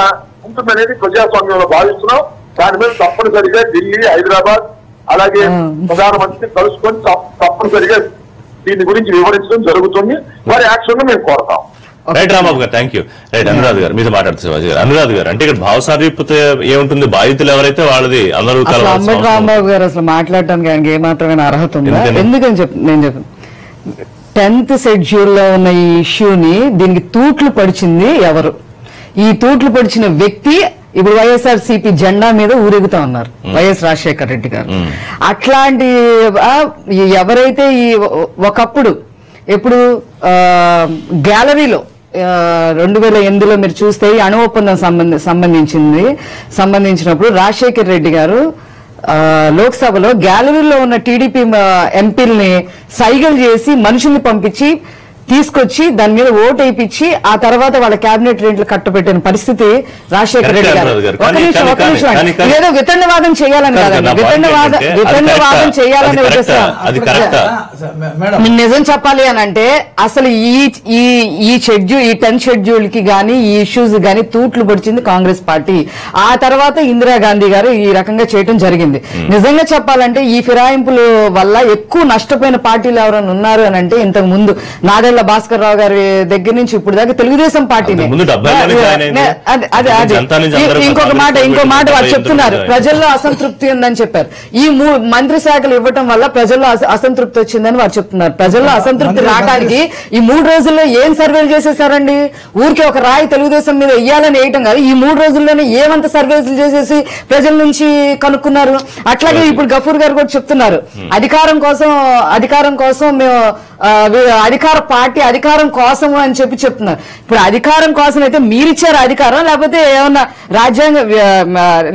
ఉంటుందనేది ప్రజాస్వామ్యంలో భావిస్తున్నాం. దాని మీద తప్పనిసరిగా ఢిల్లీ, హైదరాబాద్ అలాగే ప్రధానమంత్రిని కలుసుకొని తప్పనిసరిగా దీని గురించి వివరించడం జరుగుతుంది. వారి యాక్షన్ మేము కోరతాం. రైట్ రాంబాబు గారు, థ్యాంక్ యూ. రైట్, అనురాధ్ గారు మీతో మాట్లాడుతున్నారు. అనురాధ్ గారు, అంటే ఇక్కడ భావసారూప్యత ఏముంటుంది, బాధితులు ఎవరైతే వాళ్ళది అందరూ. రాంబాబు గారు అసలు మాట్లాడటానికి ఆయనకి ఏమాత్రమైన అర్హత ఉందా? ఎందుకని నేను చెప్పాను, 10th షెడ్యూల్ లో ఉన్న ఈ ఇష్యూని దీనికి తూట్లు పడిచింది ఎవరు? ఈ తూట్లు పడిచిన వ్యక్తి ఇప్పుడు వైఎస్ఆర్సీపీ జెండా మీద ఊరేగుతా ఉన్నారు, వైఎస్ రాజశేఖర రెడ్డి గారు. అట్లాంటి ఎవరైతే ఈ ఒకప్పుడు ఎప్పుడు గ్యాలరీలో 2008లో మీరు చూస్తే ఈ అణు ఒప్పందం సంబంధించినప్పుడు రాజశేఖర రెడ్డి గారు లోక్సభలో గ్యాలరీలో ఉన్న టీడీపీ ఎంపీల్ని సైగలు చేసి మనుషుల్ని పంపించి తీసుకొచ్చి దాని మీద ఓటు వేయించి ఆ తర్వాత వాళ్ళ కేబినెట్ రేట్లు కట్టబెట్టిన పరిస్థితి రాజశేఖర రెడ్డి గారు. ఒక నిమిషం ఏదో వితండవాదం చేయాలని కాదండి, వితండవాదం చేయాలనే ఉద్దేశం. నిజం చెప్పాలి అని అంటే అసలు ఈ 10th షెడ్యూల్ కి గానీ ఈ ఇష్యూస్ గానీ తూట్లు పొడిచింది కాంగ్రెస్ పార్టీ. ఆ తర్వాత ఇందిరాగాంధీ గారు ఈ రకంగా చేయడం జరిగింది. నిజంగా చెప్పాలంటే ఈ ఫిరాయింపుల వల్ల ఎక్కువ నష్టపోయిన పార్టీలు ఎవరైనా ఉన్నారు అని అంటే ఇంతకు ముందు నాదెళ్ల భాస్కర్ రావు గారి దగ్గర నుంచి ఇప్పుడు దాకా తెలుగుదేశం పార్టీని. ఇంకో మాట వాళ్ళు చెప్తున్నారు, ప్రజల్లో అసంతృప్తి ఉందని చెప్పారు. ఈ మంత్రి శాఖలు ఇవ్వటం వల్ల ప్రజల్లో అసంతృప్తి వచ్చిందని వారు చెప్తున్నారు. ప్రజల్లో అసంతృప్తి రావడానికి ఈ 3 రోజుల్లో ఏం సర్వేలు చేసేసారండి? ఊరికి ఒక రాయి తెలుగుదేశం మీద వేయాలని వేయటం కాదు, ఈ 3 రోజుల్లోనే ఏమంత సర్వేలు చేసేసి ప్రజల నుంచి కనుక్కున్నారు. అట్లాగే ఇప్పుడు గఫూర్ గారు కూడా చెప్తున్నారు, అధికారం కోసం మేము అధికార పార్టీ అధికారం కోసం అని చెప్తున్నారు. ఇప్పుడు అధికారం కోసం అయితే మీరిచ్చారు అధికారం, లేకపోతే ఏమన్నా రాజ్యాంగ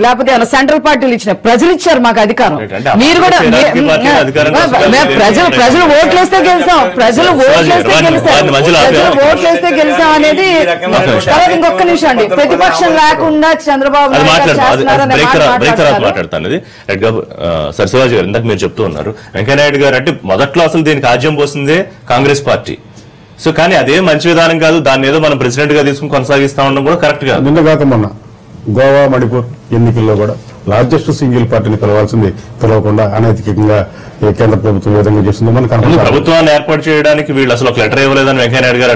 లేకపోతే ఏమన్నా సెంట్రల్ పార్టీలు ఇచ్చిన? ప్రజలు ఇచ్చారు మాకు అధికారం. మీరు కూడా ప్రజలు ఓట్లేస్తే గెలిచాం, ప్రజలు ఓట్లేస్తే గెలిచాం అనేది. తర్వాత ఇంకొక నిమిషం అండి, ప్రతిపక్షం లేకుండా చంద్రబాబు మాట్లాడతాను. శివాజీ గారు ఇందాక మీరు చెప్తూ ఉన్నారు, వెంకయ్యనాయుడు గారు అంటే మొదట్లో అసలు దీనికి ఆజ్యం పోసిందే కాంగ్రెస్ పార్టీ. సో కానీ అదే మంచి విధానం కాదు, దాన్ని ఏదో మనం ప్రెసిడెంట్ గా తీసుకుని కొనసాగిస్తా ఉండడం కూడా కరెక్ట్ కాదు. నిన్న కాక మొన్న గోవా, మణిపూర్ ఎన్నికల్లో కూడా లార్జెస్ట్ సింగిల్ పార్టీని పిలవాల్సింది పిలవకుండా అనైతికంగా కేంద్ర ప్రభుత్వం ఏ విధంగా చేస్తుందో మనకు కనపడుతుంది. ప్రభుత్వాన్ని ఏర్పాటు చేయడానికి వీళ్ళు అసలు ఒక లెటర్ ఇవ్వలేదని వెంకయ్యనాయుడు గారు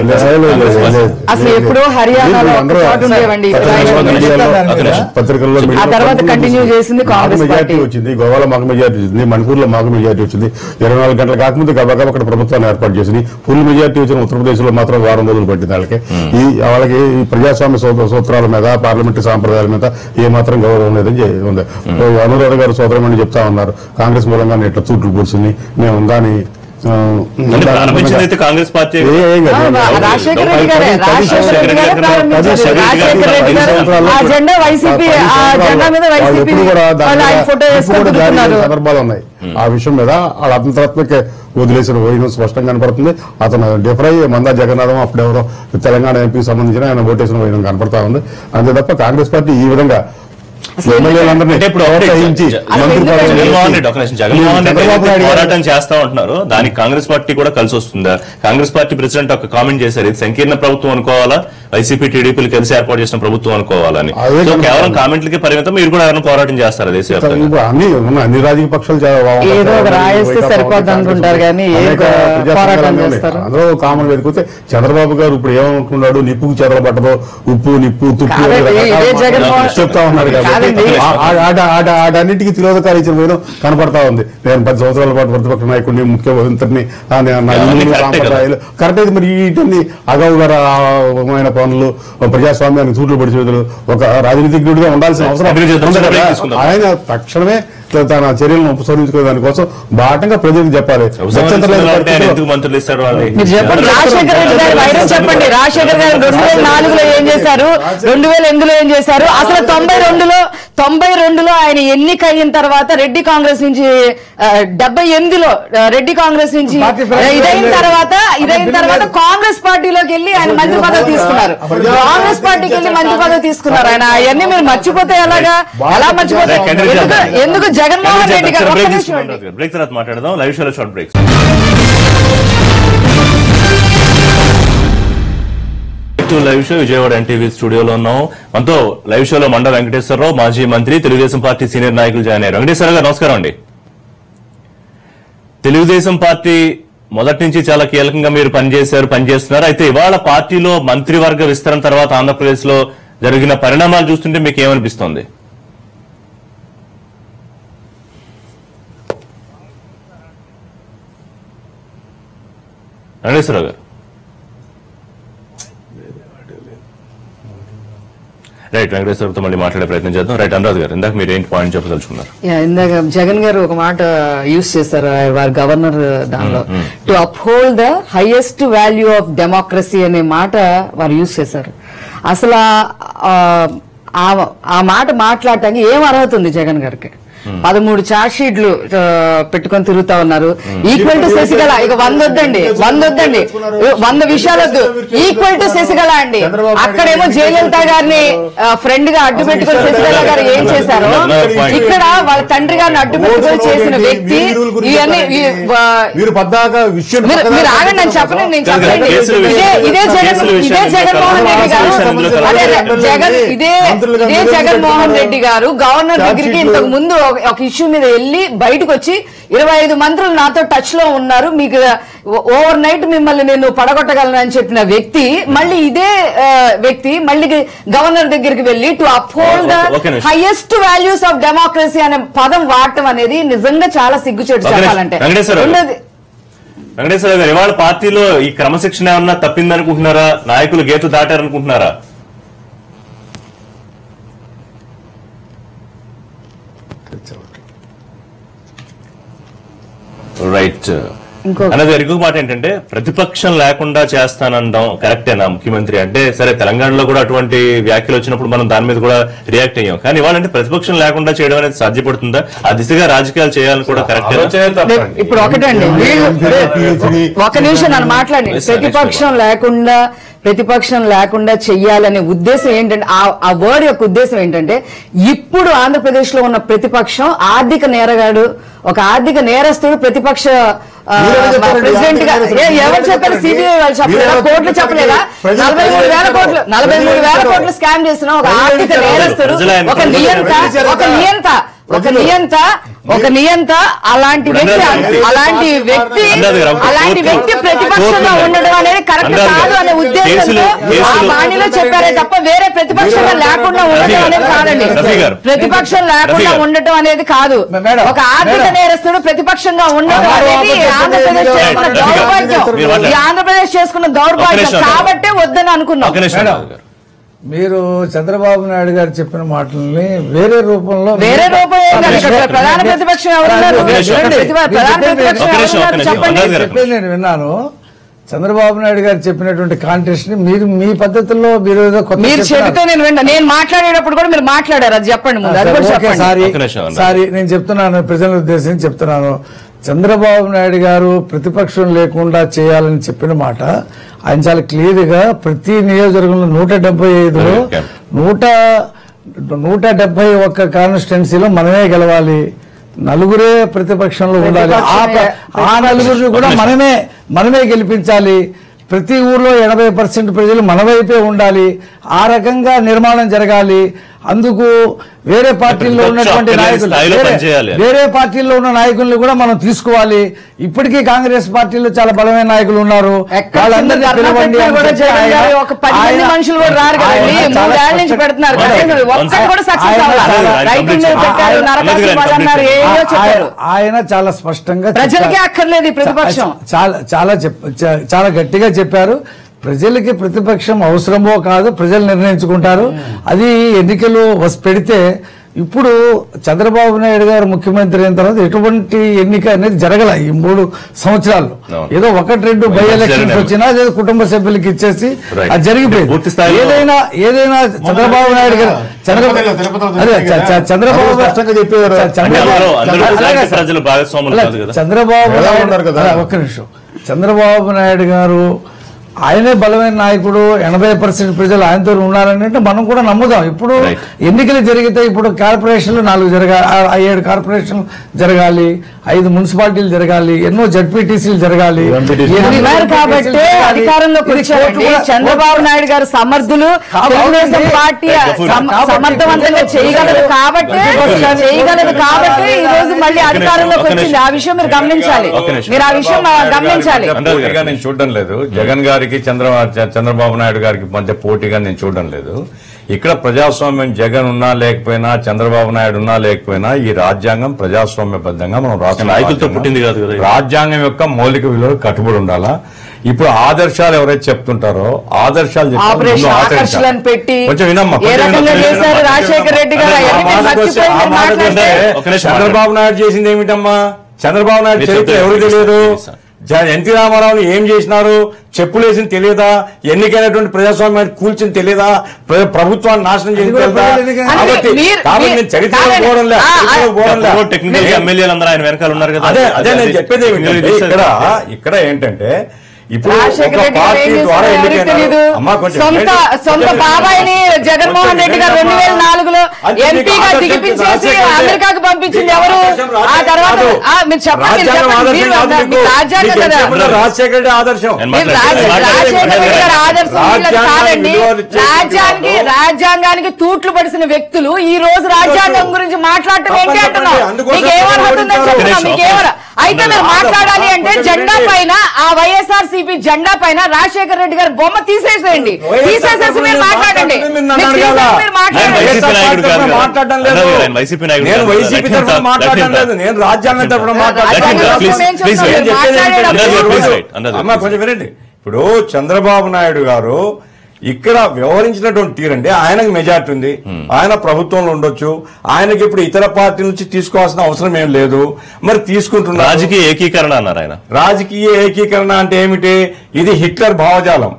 అసలు ఎప్పుడో హర్యానాలో పత్రికల్లో కంటిన్యూ చేసింది కాంగ్రెస్ మెజార్టీ వచ్చింది, గోవాలో మాకు మెజార్టీ వచ్చింది, మణిపూర్ లో మాకు మెజార్టీ వచ్చింది. 24 గంటలు కాకముందు గబగబా అక్కడ ప్రభుత్వాన్ని ఏర్పాటు చేసింది. ఫుల్ మెజార్టీ వచ్చిన ఉత్తరప్రదేశ్ లో మాత్రం వారం రోజులు పట్టింది. వాళ్ళకి ఈ ప్రజాస్వామ్య సూత్రాల మీద, పార్లమెంటరీ సాంప్రదాయాల మీద ఏ మాత్రం గౌరవం లేదని ఉంది. అనురాధ గారు సోదరమని చెప్తా ఉన్నారు, కాంగ్రెస్ మూలంగా ఇట్లా తూట్లు కూర్చుంది మేము ఉందని. కాంగ్రెస్ పార్టీ రాజశేఖర రెడ్డి గారే జెండా వైసీపీ సందర్భాలు ఉన్నాయి. ఆ విషయం మీద వాళ్ళ అతంత్రాత్మక వదిలేసిన పోయిన స్పష్టంగా కనపడుతుంది. అతను డిఫరై మందా జగన్నాథం అప్పుడెవరో తెలంగాణ ఎంపీకి సంబంధించిన ఆయన ఓటేసిన పోయిన కనపడతా ఉంది. అంతే తప్ప కాంగ్రెస్ పార్టీ ఈ విధంగా పోరాటం చేస్తా ఉంటున్నారు. దానికి కాంగ్రెస్ పార్టీ కూడా కలిసి వస్తుందా? కాంగ్రెస్ పార్టీ ప్రెసిడెంట్ ఒక కామెంట్ చేశారు, ఇది సంకీర్ణ ప్రభుత్వం అనుకోవాలా, వైసీపీ టీడీపీలు కలిసి ఏర్పాటు చేసిన ప్రభుత్వం అనుకోవాలని. కేవలం కామెంట్లకే పరిమితం, మీరు కూడా ఎవరైనా పోరాటం చేస్తారు దేశవ్యాప్తంగా? అన్ని రాజకీయ పక్షాలు అందులో కామన్ వెతికితే చంద్రబాబు గారు ఇప్పుడు ఏమనుకున్నాడు, నిప్పుకు చెదలబట్టదో ఉప్పు నిప్పు తుప్పు చెప్తా ఉన్నారు కదా. ఆటన్నింటికి తిరోధకాలు ఇచ్చిన పోయిన కనపడతా ఉంది. నేను 10 సంవత్సరాల పాటు ప్రతిపక్ష నాయకుడిని, ముఖ్యమంత్రిని, సాంప్రదాయాలు కరెక్ట్ అయితే మరి వీటిని అగౌరవమైన పనులు, ప్రజాస్వామ్యానికి చూట్లు పడిచేతులు ఒక రాజనీతిజ్ఞుడిగా ఉండాల్సిన అవసరం ఆయన తక్షణమే తన చర్యలను ఉపసంహరించుకునే దానికోసం బాటంగా ప్రజలకు చెప్పాలి. రాజశేఖర రెడ్డి గారు వైరస్ చెప్పండి. రాజశేఖర్ గారు 2004లో ఏం చేశారు, 2008లో ఏం చేశారు, అసలు 92లో ఆయన ఎన్నిక అయిన తర్వాత రెడ్డి కాంగ్రెస్ నుంచి 78లో రెడ్డి కాంగ్రెస్ నుంచి ఇదైన తర్వాత కాంగ్రెస్ పార్టీలోకి వెళ్ళి ఆయన మంత్రి పదవి తీసుకున్నారు. కాంగ్రెస్ పార్టీకి వెళ్ళి మంత్రి పదవి తీసుకున్నారు ఆయన. అవన్నీ మీరు మర్చిపోతే ఎలాగా? అలా మర్చిపోతే ఎందుకు? జగన్మోహన్ రెడ్డి గారు బ్రేక్ తర్వాత మాట్లాడదాం. లైవ్ షోలో short break. Live show Vijayawada NTV స్టూడియోలో ఉన్నాం. మనతో లైవ్ షోలో మండ వెంకటేశ్వరరావు, మాజీ మంత్రి, తెలుగుదేశం పార్టీ సీనియర్ నాయకులు జాయిన్ అయ్యారు. వెంకటేశ్వర గారు నమస్కారం అండి. తెలుగుదేశం పార్టీ మొదటి నుంచి చాలా కీలకంగా మీరు పనిచేస్తున్నారు. అయితే ఇవాళ పార్టీలో మంత్రివర్గ విస్తరణ తర్వాత ఆంధ్రప్రదేశ్ లో జరిగిన పరిణామాలు చూస్తుంటే మీకు ఏమనిపిస్తోంది? వెంకటేశ్వరరావు గారు రైట్. వెంకటేశ్వరతో మళ్ళీ మాట్లాడే ప్రయత్నం చేద్దాం. రైట్, అనురాధ్ గారు ఇందాక మీరు ఏంటి పాయింట్ చెప్పదలుచుకున్నారు? ఇందాక జగన్ గారు ఒక మాట యూజ్ చేశారు వారి గవర్నర్ దానిలో, to uphold the highest value of democracy అనే మాట వారు యూజ్ చేశారు. అసలు ఆ మాట మాట్లాడటానికి ఏం అర్హత ఉంది జగన్ గారికి? 13 ఛార్జ్ షీట్లు పెట్టుకొని తిరుగుతా ఉన్నారు. ఈక్వల్ టు శశికళ, ఇక 100 వద్దండి, 100 విషయాలొద్దు, ఈక్వల్ టు శశికళ అండి. అక్కడేమో జయలలిత గారిని ఫ్రెండ్ గా అడ్డు పెట్టుకుని శశికళ గారు ఏం చేశారో, ఇక్కడ వాళ్ళ తండ్రి గారిని అడ్డు పెట్టుకుని చేసిన వ్యక్తి. ఇవన్నీ మీరు ఆగండి, నేను చెప్పండి, ఇదే జగన్మోహన్ రెడ్డి గారు గవర్నర్ దగ్గరికి ఇంతకు ముందు ఒక ఇష్యూ మీద వెళ్లి బయటకు వచ్చి 25 మంత్రులు నాతో టచ్ లో ఉన్నారు, మీకు ఓవర్ నైట్ మిమ్మల్ని నేను పడగొట్టగలను అని చెప్పిన వ్యక్తి మళ్ళీ ఇదే వ్యక్తి మళ్ళీ గవర్నర్ దగ్గరికి వెళ్లి to uphold the highest values of democracy అనే పదం వాడటం అనేది నిజంగా చాలా సిగ్గుచేటు చెప్పాలంటే. వెంకటేశ్వర గారు, ఇవాళ పార్టీలో ఈ క్రమశిక్షణ ఏమన్నా తప్పిందనుకుంటున్నారా? నాయకులు గేటు దాటారనుకుంటున్నారా? రైట్. అనేది ఇంకొక మాట ఏంటంటే, ప్రతిపక్షం లేకుండా చేస్తానంటాం కరెక్టేనా ముఖ్యమంత్రి అంటే? సరే, తెలంగాణలో కూడా అటువంటి వ్యాఖ్యలు వచ్చినప్పుడు మనం దాని మీద కూడా రియాక్ట్ అయ్యాం. కానీ ఇవాళంటే ప్రతిపక్షం లేకుండా చేయడం అనేది సాధ్యపడుతుందా? ఆ దిశగా రాజకీయాలు చేయాలని కూడా కరెక్ట్. ఇప్పుడు ఒకటండి, ఒక నిమిషం నన్ను మాట్లాడి, ప్రతిపక్షం లేకుండా చెయ్యాలనే ఉద్దేశం ఏంటంటే, ఆ వర్డ్ యొక్క ఉద్దేశం ఏంటంటే, ఇప్పుడు ఆంధ్రప్రదేశ్ లో ఉన్న ప్రతిపక్షం ఆర్థిక నేరగాడు, ఒక ఆర్థిక నేరస్తుడు ప్రతిపక్ష ప్రెసిడెంట్ గా ఎవరు చెప్పారు? సిబిఐ వాళ్ళు చెప్పలేదా? కోర్టులు చెప్పలేదా? 43,000 కోట్లు స్కామ్ చేసిన ఒక ఆర్థిక నేరస్తుడు, ఒక నియంత అలాంటి వ్యక్తి ప్రతిపక్షంగా ఉండడం అనేది కరెక్ట్ కాదు అనే ఉద్దేశంతో ఆ బాణిలో చెప్పారే తప్ప వేరే ప్రతిపక్షంగా లేకుండా ఉండటం అనేది కాదండి. ప్రతిపక్షం లేకుండా ఉండటం అనేది కాదు. ఒక ఆర్థిక నేరస్తుడు ప్రతిపక్షంగా ఉండడం అనేది ఆంధ్రప్రదేశ్ చేసుకున్న దౌర్భాగ్యం కాబట్టే వద్దని అనుకున్నాం. మీరు చంద్రబాబు నాయుడు గారు చెప్పిన మాటల్ని వేరే రూపంలో ప్రధాన ప్రతిపక్షం చెప్పేది నేను విన్నాను. చంద్రబాబు నాయుడు గారు చెప్పినటువంటి కాంటెస్ట్ ని మీరు మీ పద్ధతుల్లో మీరు చెబితే నేను మాట్లాడేటప్పుడు కూడా మీరు మాట్లాడారు, అది చెప్పండి. సారీ నేను చెప్తున్నాను, ప్రజలను ఉద్దేశించి చెప్తున్నాను. చంద్రబాబు నాయుడు గారు ప్రతిపక్షం లేకుండా చేయాలని చెప్పిన మాట ఆయన చాలా క్లియర్ గా ప్రతి నియోజకవర్గంలో 175లో 171 కాన్స్టిట్యున్సీలో మనమే గెలవాలి, నలుగురే ప్రతిపక్షంలో ఉండాలి, ఆ నలుగురిని కూడా మనమే గెలిపించాలి, ప్రతి ఊర్లో 80% ప్రజలు మన వైపే ఉండాలి, ఆ రకంగా నిర్మాణం జరగాలి. అందుకు వేరే పార్టీల్లో ఉన్నటువంటి నాయకులు వేరే పార్టీల్లో ఉన్న నాయకుల్ని కూడా మనం తీసుకోవాలి. ఇప్పటికీ కాంగ్రెస్ పార్టీలో చాలా బలమైన నాయకులు ఉన్నారు, వాళ్ళందరినీ పిలవండి. ఆయన చాలా స్పష్టంగా ప్రజలకే అక్కర్లేదు ప్రతిపక్షం, చాలా గట్టిగా చెప్పారు. ప్రజలకి ప్రతిపక్షం అవసరమో కాదు ప్రజలు నిర్ణయించుకుంటారు. అది ఎన్నికలు పెడితే ఇప్పుడు చంద్రబాబు నాయుడు గారు ముఖ్యమంత్రి అయిన తర్వాత ఎటువంటి ఎన్నిక అనేది జరగల ఈ 3 సంవత్సరాల్లో. ఏదో 1-2 బై ఎలక్షన్స్ వచ్చినా అదే కుటుంబ సభ్యులకి ఇచ్చేసి అది జరిగిపోయింది. ఏదైనా చంద్రబాబు నాయుడు గారు ఒక్క నిమిషం, చంద్రబాబు నాయుడు గారు ఆయనే బలమైన నాయకుడు, 80% ప్రజలు ఆయనతో ఉన్నారని అంటే మనం కూడా నమ్ముదాం. ఇప్పుడు ఎన్నికలు జరిగితే ఇప్పుడు కార్పొరేషన్లు 4 జరగాలి, 7 కార్పొరేషన్లు జరగాలి, 5 మున్సిపాలిటీలు జరగాలి, ఎన్నో జడ్పీటీసీలు జరగాలి. కాబట్టి అధికారంలోకి వచ్చారండి చంద్రబాబు నాయుడు గారు సమర్థులు, తెలుగుదేశం పార్టీ సమర్థవంతంగా చేయగలదు కాబట్టి ఈ రోజు మళ్ళీ అధికారంలోకి వచ్చింది. ఆ విషయం మీరు గమనించాలి, నేను చూడడం లేదు జగన్ గారికి చంద్రబాబు నాయుడు గారికి మధ్య పోటీగా నేను చూడడం లేదు. ఇక్కడ ప్రజాస్వామ్యం జగన్ ఉన్నా లేకపోయినా చంద్రబాబు నాయుడు ఉన్నా లేకపోయినా ఈ రాజ్యాంగం ప్రజాస్వామ్యబద్ధంగా మనం నాయకులతో పుట్టింది కాదు కదా. రాజ్యాంగం యొక్క మౌలిక విలువలు కట్టుబడి ఉండాలా. ఇప్పుడు ఆదర్శాలు ఎవరైతే చెప్తుంటారో ఆదర్శాలు కొంచెం వినమ్మా. చంద్రబాబు నాయుడు చేసింది ఏమిటమ్మా? చంద్రబాబు నాయుడు చరిత్ర ఎవరికి తెలియదు? ఎన్టీ రామారావుని ఏం చేసినారు? చెప్పులు వేసింది తెలియదా? ఎన్నికైనటువంటి ప్రజాస్వామ్యాన్ని కూల్చింది తెలియదా? ప్రభుత్వాన్ని నాశనం చేసింది తెలియదా? కాబట్టి నేను చరిత్ర అదే నేను చెప్పేది ఏమిటంటే ఇక్కడ ఏంటంటే ఇప్పుడు సొంత బాబాయిని జగన్మోహన్ రెడ్డి గారు 2004లో ఎంపీగా దిగిపించేసి అమెరికాకు పంపించింది ఎవరు? ఆ తర్వాత మీరు చెప్పండి, రాజ్యాంగం కదా, రాజశేఖర రెడ్డి ఆదర్శం, రాజశేఖర రెడ్డి గారి ఆదర్శం కాదండి. రాజ్యాంగానికి తూట్లు పడిసిన వ్యక్తులు ఈ రోజు రాజ్యాంగం గురించి మాట్లాడటం ఏంటి అంటున్నాం? మీకేమర్హతుందని చెప్తున్నాం, మీకేమరా? అయితే మీరు మాట్లాడాలి అంటే జెండా పైన ఆ వైఎస్ఆర్సీపీ జెండా పైన రాజశేఖర రెడ్డి గారి బొమ్మ తీసేసేయండి, తీసేసేసి మీరు మాట్లాడండి. నేను రాజ్యాంగం తరఫున కొంచెం వినండి. ఇప్పుడు చంద్రబాబు నాయుడు గారు ఇక్కడ వ్యవహరించినటువంటి తీరండి, ఆయనకు మెజార్టీ ఉంది, ఆయన ప్రభుత్వంలో ఉండొచ్చు, ఆయనకి ఇప్పుడు ఇతర పార్టీ నుంచి తీసుకోవాల్సిన అవసరం ఏం లేదు. మరి తీసుకుంటున్నారు. రాజకీయ ఏకీకరణ అన్నారు ఆయన. రాజకీయ ఏకీకరణ అంటే ఏమిటి? ఇది హిట్లర్ భావజాలం.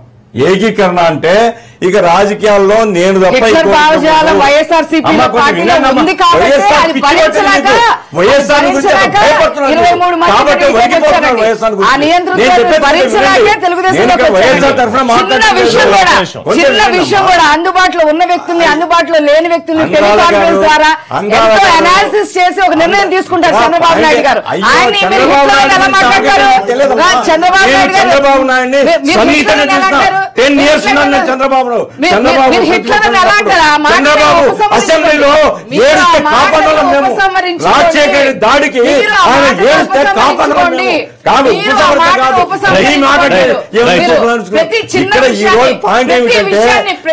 ఏకీకరణ అంటే ఇక రాజకీయాల్లో నేను తప్ప అందుబాటులో ఉన్న వ్యక్తుల్ని అందుబాటులో లేని వ్యక్తుల్ని టెలికాన్ఫరెన్స్ ద్వారా ఎంతో అనాలిసిస్ చేసి ఒక నిర్ణయం తీసుకుంటారు చంద్రబాబు నాయుడు గారు. ఆయన ఎలా మాట్లాడతారు? చంద్రబాబు నాయుడు గారు అసెంబ్లీలో రాజశేఖర్ దాడికి ఇక్కడ ఈ రోజు పాయింట్ ఏమిటంటే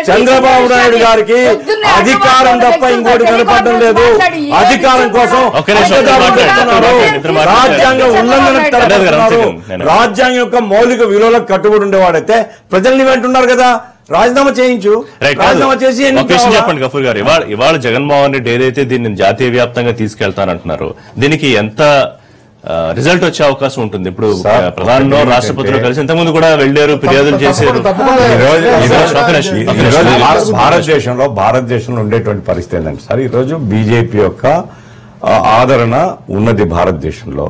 చంద్రబాబు నాయుడు గారికి అధికారం తప్ప ఇంకోటి కనపడడం లేదు. అధికారం కోసం రాజ్యాంగ ఉల్లంఘన, రాజ్యాంగం యొక్క మౌలిక విలువలకు కట్టుబడి ఉండేవాడైతే ప్రజల్ని వెంటున్నారు కదా, రాజీనామా చేయించు, రాజీనామా చేసి చెప్పండి గఫూర్ గారు. ఇవాళ జగన్మోహన్ రెడ్డి ఏదైతే దీన్ని జాతీయ వ్యాప్తంగా తీసుకెళ్తానంటున్నారు, దీనికి ఎంత రిజల్ట్ వచ్చే అవకాశం ఉంటుంది? ఇప్పుడు ప్రధానంలో రాష్ట్రపతిలో కలిసి ఇంతకుముందు కూడా వెళ్లారు, ఫిర్యాదులు చేశారు. భారతదేశంలో ఉండేటువంటి పరిస్థితి ఏంటంటే సార్, ఈరోజు బీజేపీ యొక్క ఆదరణ ఉన్నది భారతదేశంలో.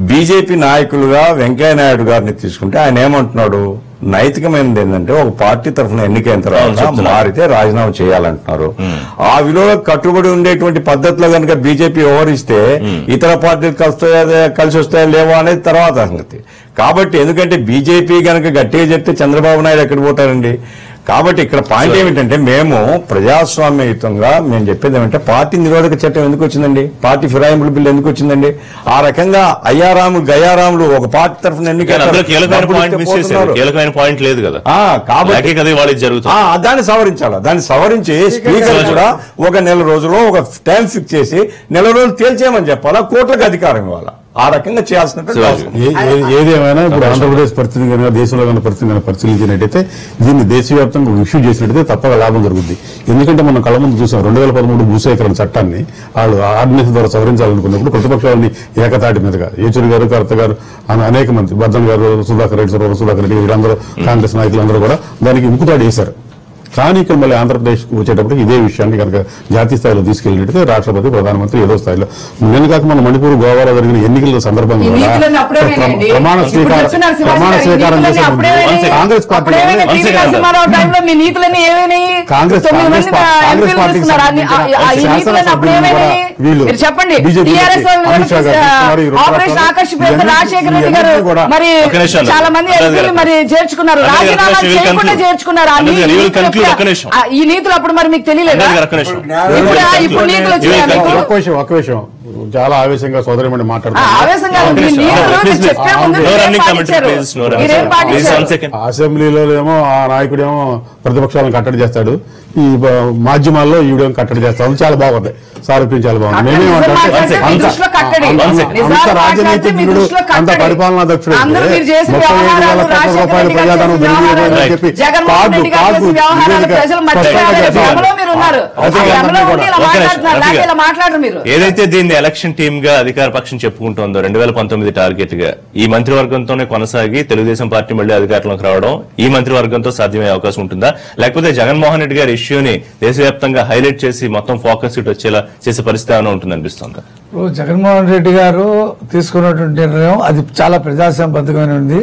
బీజేపీ నాయకులుగా వెంకయ్య నాయుడు గారిని తీసుకుంటే ఆయన ఏమంటున్నాడు, నైతికమైనది ఏంటంటే ఒక పార్టీ తరఫున ఎన్నికైన తర్వాత మారితే రాజీనామా చేయాలంటున్నారు. ఆ విలువలకు కట్టుబడి ఉండేటువంటి పద్ధతిలో కనుక బీజేపీ వ్యవహరిస్తే ఇతర పార్టీలు కలిసి వస్తాయా లేవో అనేది తర్వాత సంగతి. కాబట్టి ఎందుకంటే బీజేపీ కనుక గట్టిగా చెప్తే చంద్రబాబు నాయుడు ఎక్కడికి పోతారండి? కాబట్టి ఇక్కడ పాయింట్ ఏమిటంటే మేము ప్రజాస్వామ్యయుతంగా మేము చెప్పేది ఏమంటే పార్టీ నిరోధక చట్టం ఎందుకు వచ్చిందండి, పార్టీ ఫిరాయింపుల బిల్లు ఎందుకు వచ్చిందండి? ఆ రకంగా అయ్యారాములు గయారాములు ఒక పార్టీ తరఫున దాన్ని సవరించాలి. దాన్ని సవరించి స్పీకర్ కూడా ఒక నెల రోజుల్లో ఒక టైం ఫిక్స్ చేసి నెల రోజులు తేల్చేయమని చెప్పాలా, కోర్టులకు అధికారం ఇవ్వాలా. ఆ రకంగా చేయాల్సిన ఏదేమైనా ఇప్పుడు ఆంధ్రప్రదేశ్ పరిస్థితి కనుక దేశంలో కనుక పరిస్థితి కనుక పరిశీలించినట్టయితే దీన్ని దేశవ్యాప్తంగా ఇష్యూ చేసినట్టయితే తప్పక లాభం జరుగుతుంది. ఎందుకంటే మనం కళ్ళ ముందు చూసాం 2013 భూసేకరణ చట్టాన్ని వాళ్ళు ఆర్డినెన్స్ ద్వారా సవరించాలనుకున్నప్పుడు ప్రతిపక్షాలని ఏకతాటి మీదుగా యేచూరి గారు, కర్త గారు, అనేక మంది, బద్దన్ గారు, సుధాకర్ రెడ్డి వీళ్ళందరూ కాంగ్రెస్ నాయకులందరూ కూడా దానికి ముక్కుతాడు వేశారు. కానీ ఇక్కడ మళ్ళీ ఆంధ్రప్రదేశ్ వచ్చేటప్పుడు ఇదే విషయాన్ని కనుక జాతీయ స్థాయిలో తీసుకెళ్లినట్టు రాష్ట్రపతి, ప్రధానమంత్రి ఏదో స్థాయిలో నిన్న కాక మన మణిపూర్, గోవాలో జరిగిన ఎన్నికల సందర్భంగా ప్రమాణ స్వీకారం చేసే కాంగ్రెస్ పార్టీ వీళ్ళు బీజేపీ అమిత్ షా గారు చాలా మంది మరి చేర్చుకున్నారు, రాజీనామా చేయకుండా చేర్చుకున్నారు. ఈ నీతులు అప్పుడు మరి మీకు తెలియలేదు? ఒక విషయం చాలా ఆవేశంగా సోదరిమణి మాట్లాడుతున్నారు. అసెంబ్లీలో ఏమో ఆ నాయకుడేమో ప్రతిపక్షాలను కట్టడి చేస్తాడు, ఈ మాధ్యమాల్లో ఈవిడ కట్టడి చేస్తాం. చాలా బాగుంది, సారథ్యం చాలా బాగుంది. మేమేమంటే అంత రాజనీతిజ్ఞుడు, అంత పరిపాలనా దక్షుడు 35,000 కోట్ల రూపాయల ప్రజాధనం దుర్వినియోగం చెప్పి ఏదైతే దీన్ని ఎలక్షన్ టీమ్ గా అధికార పక్షం చెప్పుకుంటోందో 2019 టార్గెట్ గా ఈ మంత్రివర్గంతోనే కొనసాగి తెలుగుదేశం పార్టీ మళ్లీ అధికారంలోకి రావడం ఈ మంత్రివర్గంతో సాధ్యమయ్యే అవకాశం ఉంటుందా, లేకపోతే జగన్మోహన్ రెడ్డి గారి ఇష్యూని దేశవ్యాప్తంగా హైలైట్ చేసి మొత్తం ఫోకస్ ఇటు వచ్చేలా చేసే పరిస్థితి ఏమైనా ఉంటుంది అనిపిస్తుందా? జగన్మోహన్ రెడ్డి గారు తీసుకున్నటువంటి నిర్ణయం అది చాలా ప్రజాస్వామ్యబద్ధమైనది.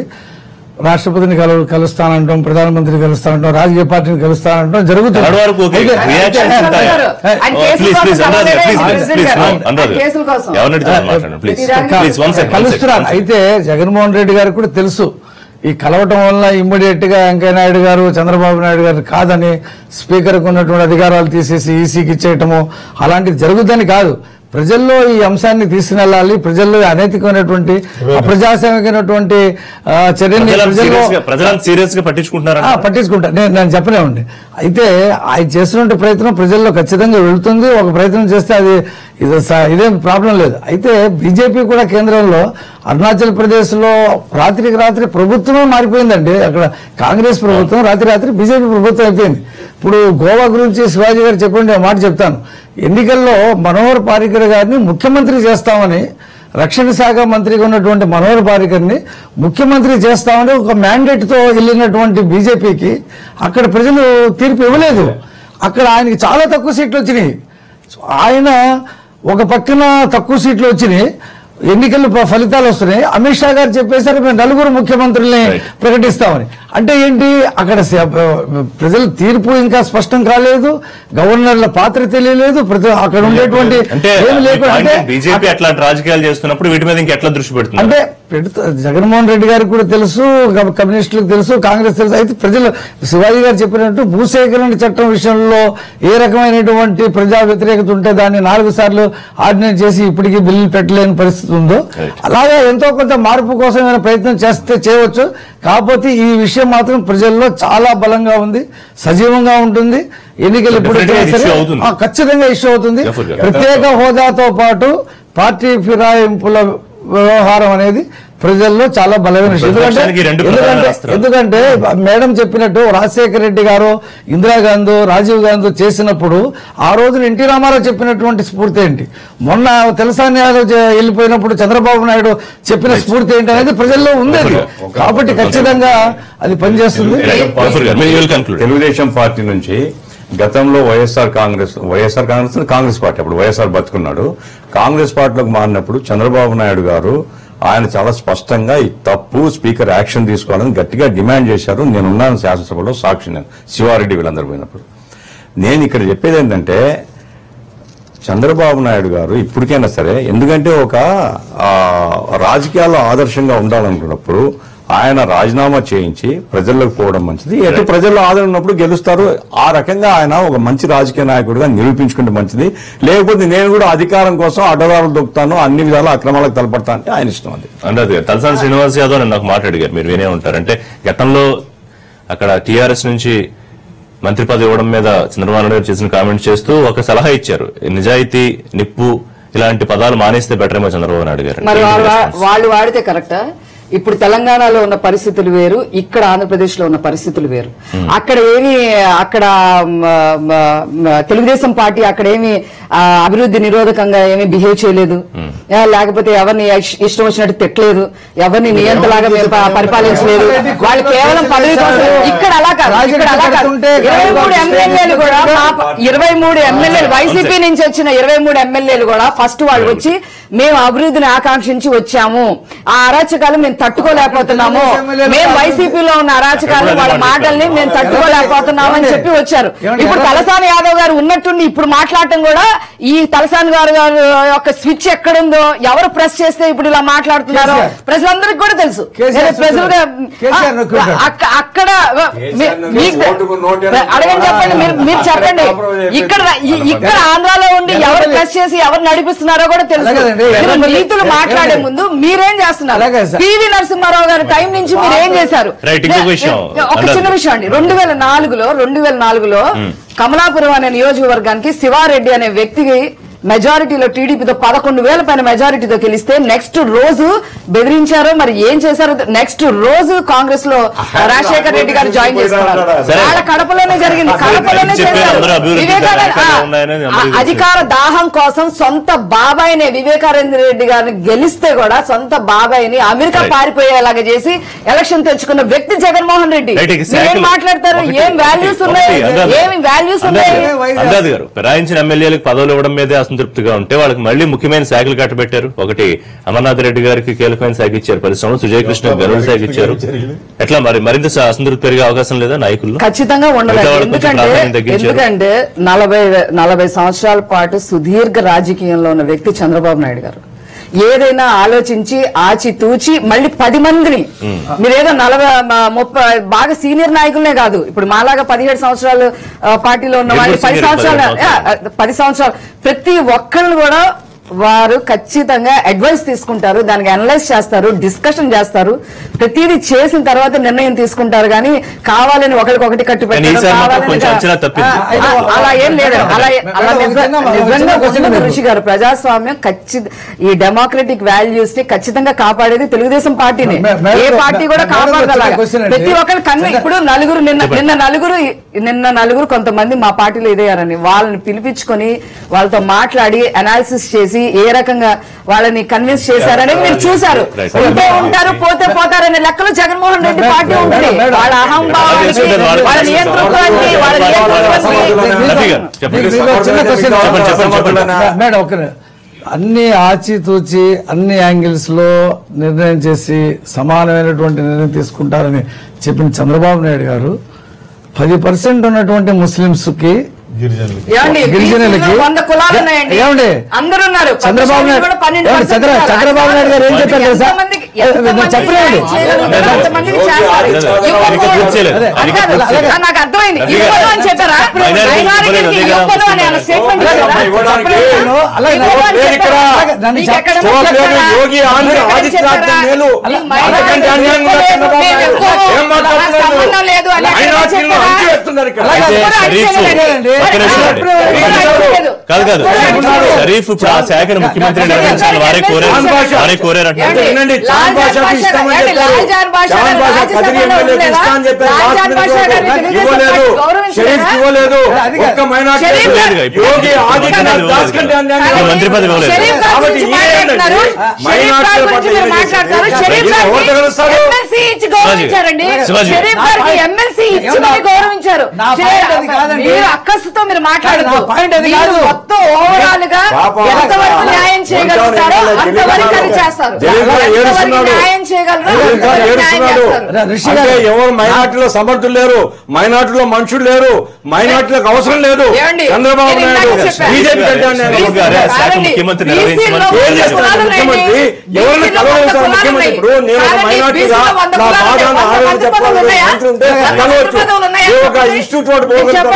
రాష్ట్రపతిని కలుస్తానంటాం, ప్రధానమంత్రిని కలుస్తానంటాం, రాజకీయ పార్టీని కలుస్తానంటాం జరుగుతుంది. కలుస్తున్నారు. అయితే జగన్మోహన్ రెడ్డి గారికి కూడా తెలుసు ఈ కలవటం వల్ల ఇమ్మీడియట్ గా వెంకయ్య నాయుడు గారు, చంద్రబాబు నాయుడు గారు కాదని స్పీకర్ కు ఉన్నటువంటి అధికారాలు తీసేసి ఈసీకి ఇచ్చేయటము అలాంటిది జరుగుతుందని కాదు. ప్రజల్లో ఈ అంశాన్ని తీసుకువెళ్ళాలి. ప్రజల్లో అనైతికమైనటువంటి అప్రజాస్వామికమైనటువంటి చర్యని పట్టించుకుంటారు. నేను చెప్పనే ఉండి. అయితే ఆయన చేస్తున్న ప్రయత్నం ప్రజల్లో ఖచ్చితంగా వెళుతుంది. ఒక ప్రయత్నం చేస్తే అది ఇదేం ప్రాబ్లం లేదు. అయితే బీజేపీ కూడా కేంద్రంలో అరుణాచల్ ప్రదేశ్ లో రాత్రికి రాత్రి ప్రభుత్వమే మారిపోయిందండి. అక్కడ కాంగ్రెస్ ప్రభుత్వం రాత్రి బీజేపీ ప్రభుత్వం అయిపోయింది. ఇప్పుడు గోవా గురించి శివాజీ గారు చెప్పండి మాట చెప్తాను. ఎన్నికల్లో మనోహర్ పారికర్ గారిని ముఖ్యమంత్రి చేస్తామని రక్షణ శాఖ మంత్రిగా ఉన్నటువంటి మనోహర్ పారికర్ని ముఖ్యమంత్రి చేస్తామని ఒక మ్యాండేట్ తో వెళ్ళినటువంటి బీజేపీకి అక్కడ ప్రజలు తీర్పు ఇవ్వలేదు. అక్కడ ఆయనకి చాలా తక్కువ సీట్లు వచ్చినాయి. ఆయన ఒక పక్కన తక్కువ సీట్లు వచ్చినాయి, ఎన్నికల ఫలితాలు వస్తున్నాయి. అమిత్ షా గారు చెప్పేసరి మేము 4 ముఖ్యమంత్రుల్ని ప్రకటిస్తామని. అంటే ఏంటి, అక్కడ ప్రజల తీర్పు ఇంకా స్పష్టం కాలేదు, గవర్నర్ల పాత్ర తెలియలేదు, అక్కడ ఉండేటువంటి ఏమి లేకుండా బీజేపీ అట్లాంటి రాజకీయాలు చేస్తున్నప్పుడు వీటి మీద ఇంకెట్లా దృష్టి పెడుతుంది అంటే జగన్మోహన్ రెడ్డి గారికి కూడా తెలుసు, కమ్యూనిస్టులకు తెలుసు, కాంగ్రెస్ తెలుసు. అయితే ప్రజలు శివాజీ గారు చెప్పినట్టు భూసేకరణ చట్టం విషయంలో ఏ రకమైనటువంటి ప్రజా వ్యతిరేకత ఉంటే దాన్ని 4 సార్లు ఆర్డినేట్ చేసి ఇప్పటికీ బిల్లులు పెట్టలేని పరిస్థితి ఉందో, అలాగే ఎంతో కొంత మార్పు కోసం ఏమైనా ప్రయత్నం చేస్తే చేయవచ్చు. కాకపోతే ఈ విషయం మాత్రం ప్రజల్లో చాలా బలంగా ఉంది, సజీవంగా ఉంటుంది. ఎన్నికలు ఎప్పుడు ఖచ్చితంగా ఇష్యూ అవుతుంది. ప్రత్యేక హోదాతో పాటు పార్టీ ఫిరాయింపుల వ్యవహారం అనేది ప్రజల్లో చాలా బలమైన విషయం. ఎందుకంటే మేడం చెప్పినట్టు రాజశేఖర రెడ్డి గారు, ఇందిరాగాంధీ, రాజీవ్ గాంధీ చేసినప్పుడు ఆ రోజున ఎన్టీ రామారావు చెప్పినటువంటి స్ఫూర్తి ఏంటి, మొన్న తెలసాని యాదవ్ వెళ్ళిపోయినప్పుడు చంద్రబాబు నాయుడు చెప్పిన స్ఫూర్తి ఏంటి అనేది ప్రజల్లో ఉంది. కాబట్టి ఖచ్చితంగా అది పనిచేస్తుంది. తెలుగుదేశం పార్టీ నుంచి గతంలో వైఎస్ఆర్ కాంగ్రెస్ పార్టీ, అప్పుడు వైఎస్ఆర్ బతుకున్నాడు, కాంగ్రెస్ పార్టీలోకి మారినప్పుడు చంద్రబాబు నాయుడు గారు ఆయన చాలా స్పష్టంగా ఈ తప్పు, స్పీకర్ యాక్షన్ తీసుకోవాలని గట్టిగా డిమాండ్ చేశారు. నేనున్నాను శాసనసభలో, సాక్షి నేను, శివారెడ్డి వీళ్ళందరూ పోయినప్పుడు. నేను ఇక్కడ చెప్పేది ఏంటంటే చంద్రబాబు నాయుడు గారు ఇప్పటికైనా సరే, ఎందుకంటే ఒక రాజకీయాల్లో ఆదర్శంగా ఉండాలనుకున్నప్పుడు ఆయన రాజీనామా చేయించి ప్రజల్లోకి పోవడం మంచిది. ఎటు ప్రజల్లో ఆదరణ ఉన్నప్పుడు గెలుస్తారు. ఆ రకంగా ఆయన ఒక మంచి రాజకీయ నాయకుడిగా నిరూపించుకుంటే మంచిది. లేకపోతే నేను కూడా అధికారం కోసం అడ్డదారులు దొక్కుతాను, అన్ని విధాల అక్రమాలకు తలపడతా అంటే ఆయన ఇష్టం. అది అంటే తలసాని శ్రీనివాస్ యాదవ్ నాకు మాట్లాడిగారు, మీరు వినే ఉంటారు. అంటే గతంలో అక్కడ టీఆర్ఎస్ నుంచి మంత్రి పదవి ఇవ్వడం మీద చంద్రబాబు నాయుడు చేసిన కామెంట్స్ చేస్తూ ఒక సలహా ఇచ్చారు, నిజాయితీ, నిప్పు ఇలాంటి పదాలు మానేస్తే బెటర్ ఏమో చంద్రబాబు నాయుడు గారు. మరి వాళ్ళు వాడితే కరెక్టా? ఇప్పుడు తెలంగాణలో ఉన్న పరిస్థితులు వేరు, ఇక్కడ ఆంధ్రప్రదేశ్ లో ఉన్న పరిస్థితులు వేరు. అక్కడ తెలుగుదేశం పార్టీ అక్కడ ఏమి అభివృద్ధి నిరోధకంగా ఏమీ బిహేవ్ చేయలేదు, లేకపోతే ఎవరిని ఇష్టం వచ్చినట్టు తిట్టలేదు, ఎవరిని నియంతలాగా పరిపాలించలేదు. వాళ్ళు కేవలం పదవి కోసం. ఇక్కడ అలా కాదు. 23 ఎమ్మెల్యేలు కూడా 23 ఎమ్మెల్యేలు వైసీపీ నుంచి వచ్చిన 23 ఎమ్మెల్యేలు కూడా ఫస్ట్ వాళ్ళు వచ్చి మేము అభివృద్ధిని ఆకాంక్షించి వచ్చాము, ఆ అరాచకాలు మేము తట్టుకోలేకపోతున్నాము, మేము వైసీపీలో ఉన్న అరాచకాలు వాళ్ళ మాటల్ని మేము తట్టుకోలేకపోతున్నాము అని చెప్పి వచ్చారు. ఇప్పుడు తలసాని యాదవ్ గారు ఉన్నట్టుండి ఇప్పుడు మాట్లాడటం కూడా ఈ తలసాని గారు యొక్క స్విచ్ ఎక్కడుందో, ఎవరు ప్రెస్ చేస్తే ఇప్పుడు ఇలా మాట్లాడుతున్నారో ప్రజలందరికీ కూడా తెలుసు. అక్కడ అడగని చెప్పండి, మీరు చెప్పండి. ఇక్కడ ఆంధ్రాలో ఉండి ఎవరు ప్రెస్ చేసి ఎవరు నడిపిస్తున్నారో కూడా తెలుసు. నీతులు మాట్లాడే ముందు మీరేం చేస్తున్నారు? పివి నరసింహారావు గారి టైం నుంచి మీరు ఏం చేశారు? ఒక చిన్న విషయం అండి, 2004లో కమలాపురం అనే నియోజకవర్గానికి శివారెడ్డి అనే వ్యక్తికి మెజారిటీలో టీడీపీతో 11,000 పైన మెజారిటీతో గెలిస్తే నెక్స్ట్ రోజు బెదిరించారో మరి ఏం చేశారో, నెక్స్ట్ రోజు కాంగ్రెస్ లో రాజశేఖర రెడ్డి గారు జాయిన్ చేసుకున్నారు. వాళ్ళ కడపలోనే జరిగింది, కడపలోనే చేశారు. అధికార దాహం కోసం సొంత బాబాయిని వివేకానంద రెడ్డి గారిని గెలిస్తే కూడా సొంత బాబాయిని అమెరికా పారిపోయేలాగా చేసి ఎలక్షన్ తెచ్చుకున్న వ్యక్తి జగన్మోహన్ రెడ్డి. ఏం మాట్లాడతారు? ఏం వాల్యూస్ ఉన్నాయి? ఏమి వాల్యూస్ ఉన్నాయి? ఫిరాయించిన ఎమ్మెల్యేలకు పదవులు ఇవ్వడం మీద అసంతృప్తిగా ఉంటే వాళ్ళకి మళ్ళీ ముఖ్యమైన శాఖలు కట్టబెట్టారు. ఒకటి అమర్నాథ్ రెడ్డి గారికి కీలకమైన శాఖ ఇచ్చారు, పరిశ్రమలు, సుజయ్ కృష్ణ గరుడు శాఖ ఇచ్చారు. ఎట్లా మరింత అసంతృప్తి పెరిగే అవకాశం లేదా నాయకులు? ఖచ్చితంగా ఉండదు. ఎందుకంటే 40 సంవత్సరాల పాటు సుదీర్ఘ రాజకీయంలో ఉన్న వ్యక్తి చంద్రబాబు నాయుడు గారు. ఏదైనా ఆలోచించి ఆచితూచి మళ్ళీ 10 మందిని, మీరేదో 40-30 బాగా సీనియర్ నాయకులనే కాదు, ఇప్పుడు మాలాగా 17 సంవత్సరాలు పార్టీలో ఉన్న వాళ్ళు 10 సంవత్సరాలు ప్రతి ఒక్కళ్ళు కూడా వారు ఖచ్చితంగా అడ్వైస్ తీసుకుంటారు, దానికి అనలైజ్ చేస్తారు, డిస్కషన్ చేస్తారు, ప్రతిదీ చేసిన తర్వాత నిర్ణయం తీసుకుంటారు. కానీ కావాలని ఒకరికొకటి కట్టుబెట్టారు అలా ఏం లేదు. అలా నిజంగా ఋషి గారు ప్రజాస్వామ్యం ఈ డెమోక్రటిక్ వాల్యూస్ ని ఖచ్చితంగా కాపాడేది తెలుగుదేశం పార్టీని. ఏ పార్టీ కూడా కాపాడగల ప్రతి ఒక్కరు ఇప్పుడు నిన్న నలుగురు కొంతమంది మా పార్టీలో ఇదేయారని వాళ్ళని పిలిపించుకొని వాళ్ళతో మాట్లాడి అనాలిసిస్ చేసి చేసి ఏ రకంగా వాళ్ళని కన్విన్స్ చేశారనేది మీరు చూశారు. ఉంటే ఉంటారు, పోతే పోతారనే లెక్కలు జగన్మోహన్ రెడ్డి పార్టీ ఉంటుంది. వాళ్ళ అహంభావానికి, వాళ్ళ నియంత్రణకి, వాళ్ళ నియంత్రణ అన్ని ఆచితూచి అన్ని యాంగిల్స్ లో నిర్ణయం చేసి సమానమైనటువంటి నిర్ణయం తీసుకుంటారని చెప్పిన చంద్రబాబు నాయుడు గారు 10% ఉన్నటువంటి ముస్లింస్ కి గిరిజనులకి ఏమండి చంద్రబాబు నాయుడు గారు ఏం చెప్పారు తెలుసా? చెప్పలేదు. నాకు అర్థమైంది. అని చెప్పారా? సంబంధం లేదు కాదు షరీఫ్ ఇప్పుడు ఆ శాఖను ముఖ్యమంత్రి నిర్వహించాలని వారే కోరారు. మంత్రి పదవి గౌరవించారు. అక్కసుతో మీరు మాట్లాడదు. మొత్తం ఓవరాల్ గా ఎంతవరకు న్యాయం చేయగలుగుతారో అంతవరకు అది చేస్తారు. న్యాయం చేయగలరు. ఎవరు మైనార్టీలో సమర్థులు లేరు, మైనార్టీలో మనుషులు లేరు, మైనార్టీలకు అవసరం లేదు. చంద్రబాబు నాయుడు బీజేపీ ముఖ్యమంత్రి ముఖ్యమంత్రి ఎవరిని కలవగలుగుతారు? ముఖ్యమంత్రి ఇప్పుడు నేను ఒక మైనార్టీగా నా బాధాన్ని ఆవేదన చెప్పాలని మంత్రి ఉంటే కలవచ్చు. ఒక ఇన్స్టిట్యూట్ పోగలుగుతారు.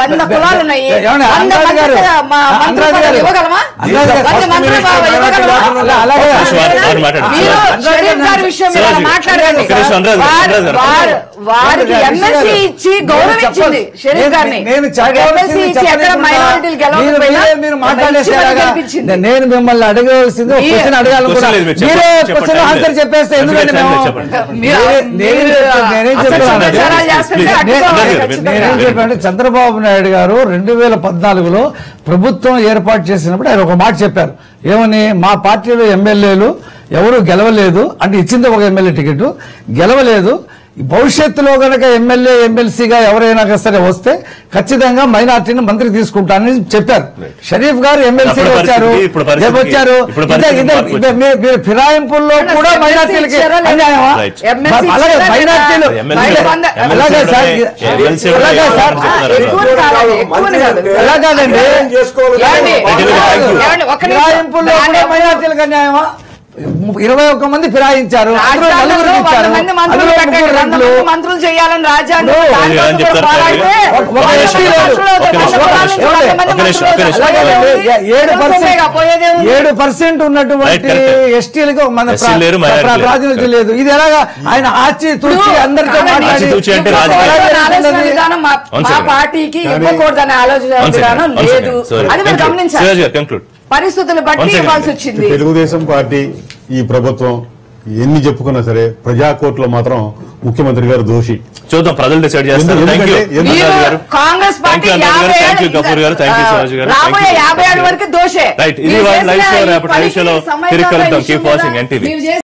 వంద కులాలు ఉన్నాయి. వారికి ఎమ్మెల్సీ ఇచ్చి గౌరవించింది షరీఫ్ గారిని. ఎమ్మెల్సీ ఇచ్చి ఎక్కడ మైనారిటీలు గెలవకపోయినా గెలిపించింది. నేను మిమ్మల్ని అడగవలసింది ఒక క్వశ్చన్ అడగాలనుకున్నా, మీరే క్వశ్చన్ ఆన్సర్ చెప్పేస్తే ఎందుకంటే నేనేం చెప్పానంటే చంద్రబాబు నాయుడు గారు 2014లో ప్రభుత్వం ఏర్పాటు చేసినప్పుడు ఆయన ఒక మాట చెప్పారు. ఏమని? మా పార్టీలో ఎమ్మెల్యేలు ఎవరు గెలవలేదు, అంటే ఇచ్చింది ఒక ఎమ్మెల్యే టికెట్, గెలవలేదు. భవిష్యత్తులో గనక ఎమ్మెల్యే ఎమ్మెల్సీగా ఎవరైనా సరే వస్తే ఖచ్చితంగా మైనార్టీని మంత్రి తీసుకుంటానని చెప్పారు. షరీఫ్ గారు ఎమ్మెల్సీగా వచ్చారు. ఫిరాయింపుల్లో కూడా మైనార్టీలకి అన్యాయమా? అలాగే మైనార్టీలు అలాగే సార్, ఎలా కాదండి, ఫిరాయింపుల్లో కూడా మైనార్టీలకు అన్యాయమా? 21 మంది ఫిరాయించారు, మంత్రులు చేయాలని రాజ్యాంగం 7% ఉన్నటువంటి ఎస్టీలకు మన ప్రాతినిధ్యం లేదు. ఇది ఎలాగా? ఆయన ఆచి తూచి అందరితో విధానం మా పార్టీకి ఇవ్వకూడదనే ఆలోచన విధానం లేదు. అది మీరు గమనించాలి. పరిస్థితులు బట్టి ఇవ్వాల్సి వచ్చింది. తెలుగుదేశం పార్టీ ఈ ప్రభుత్వం ఎన్ని చెప్పుకున్నా సరే ప్రజా కోర్టులో మాత్రం ముఖ్యమంత్రి గారు దోషి. చూద్దాం, ప్రజలు డిసైడ్ చేస్తారు. కాంగ్రెస్ పార్టీ 50 ఏళ్ల వరకు దోషే.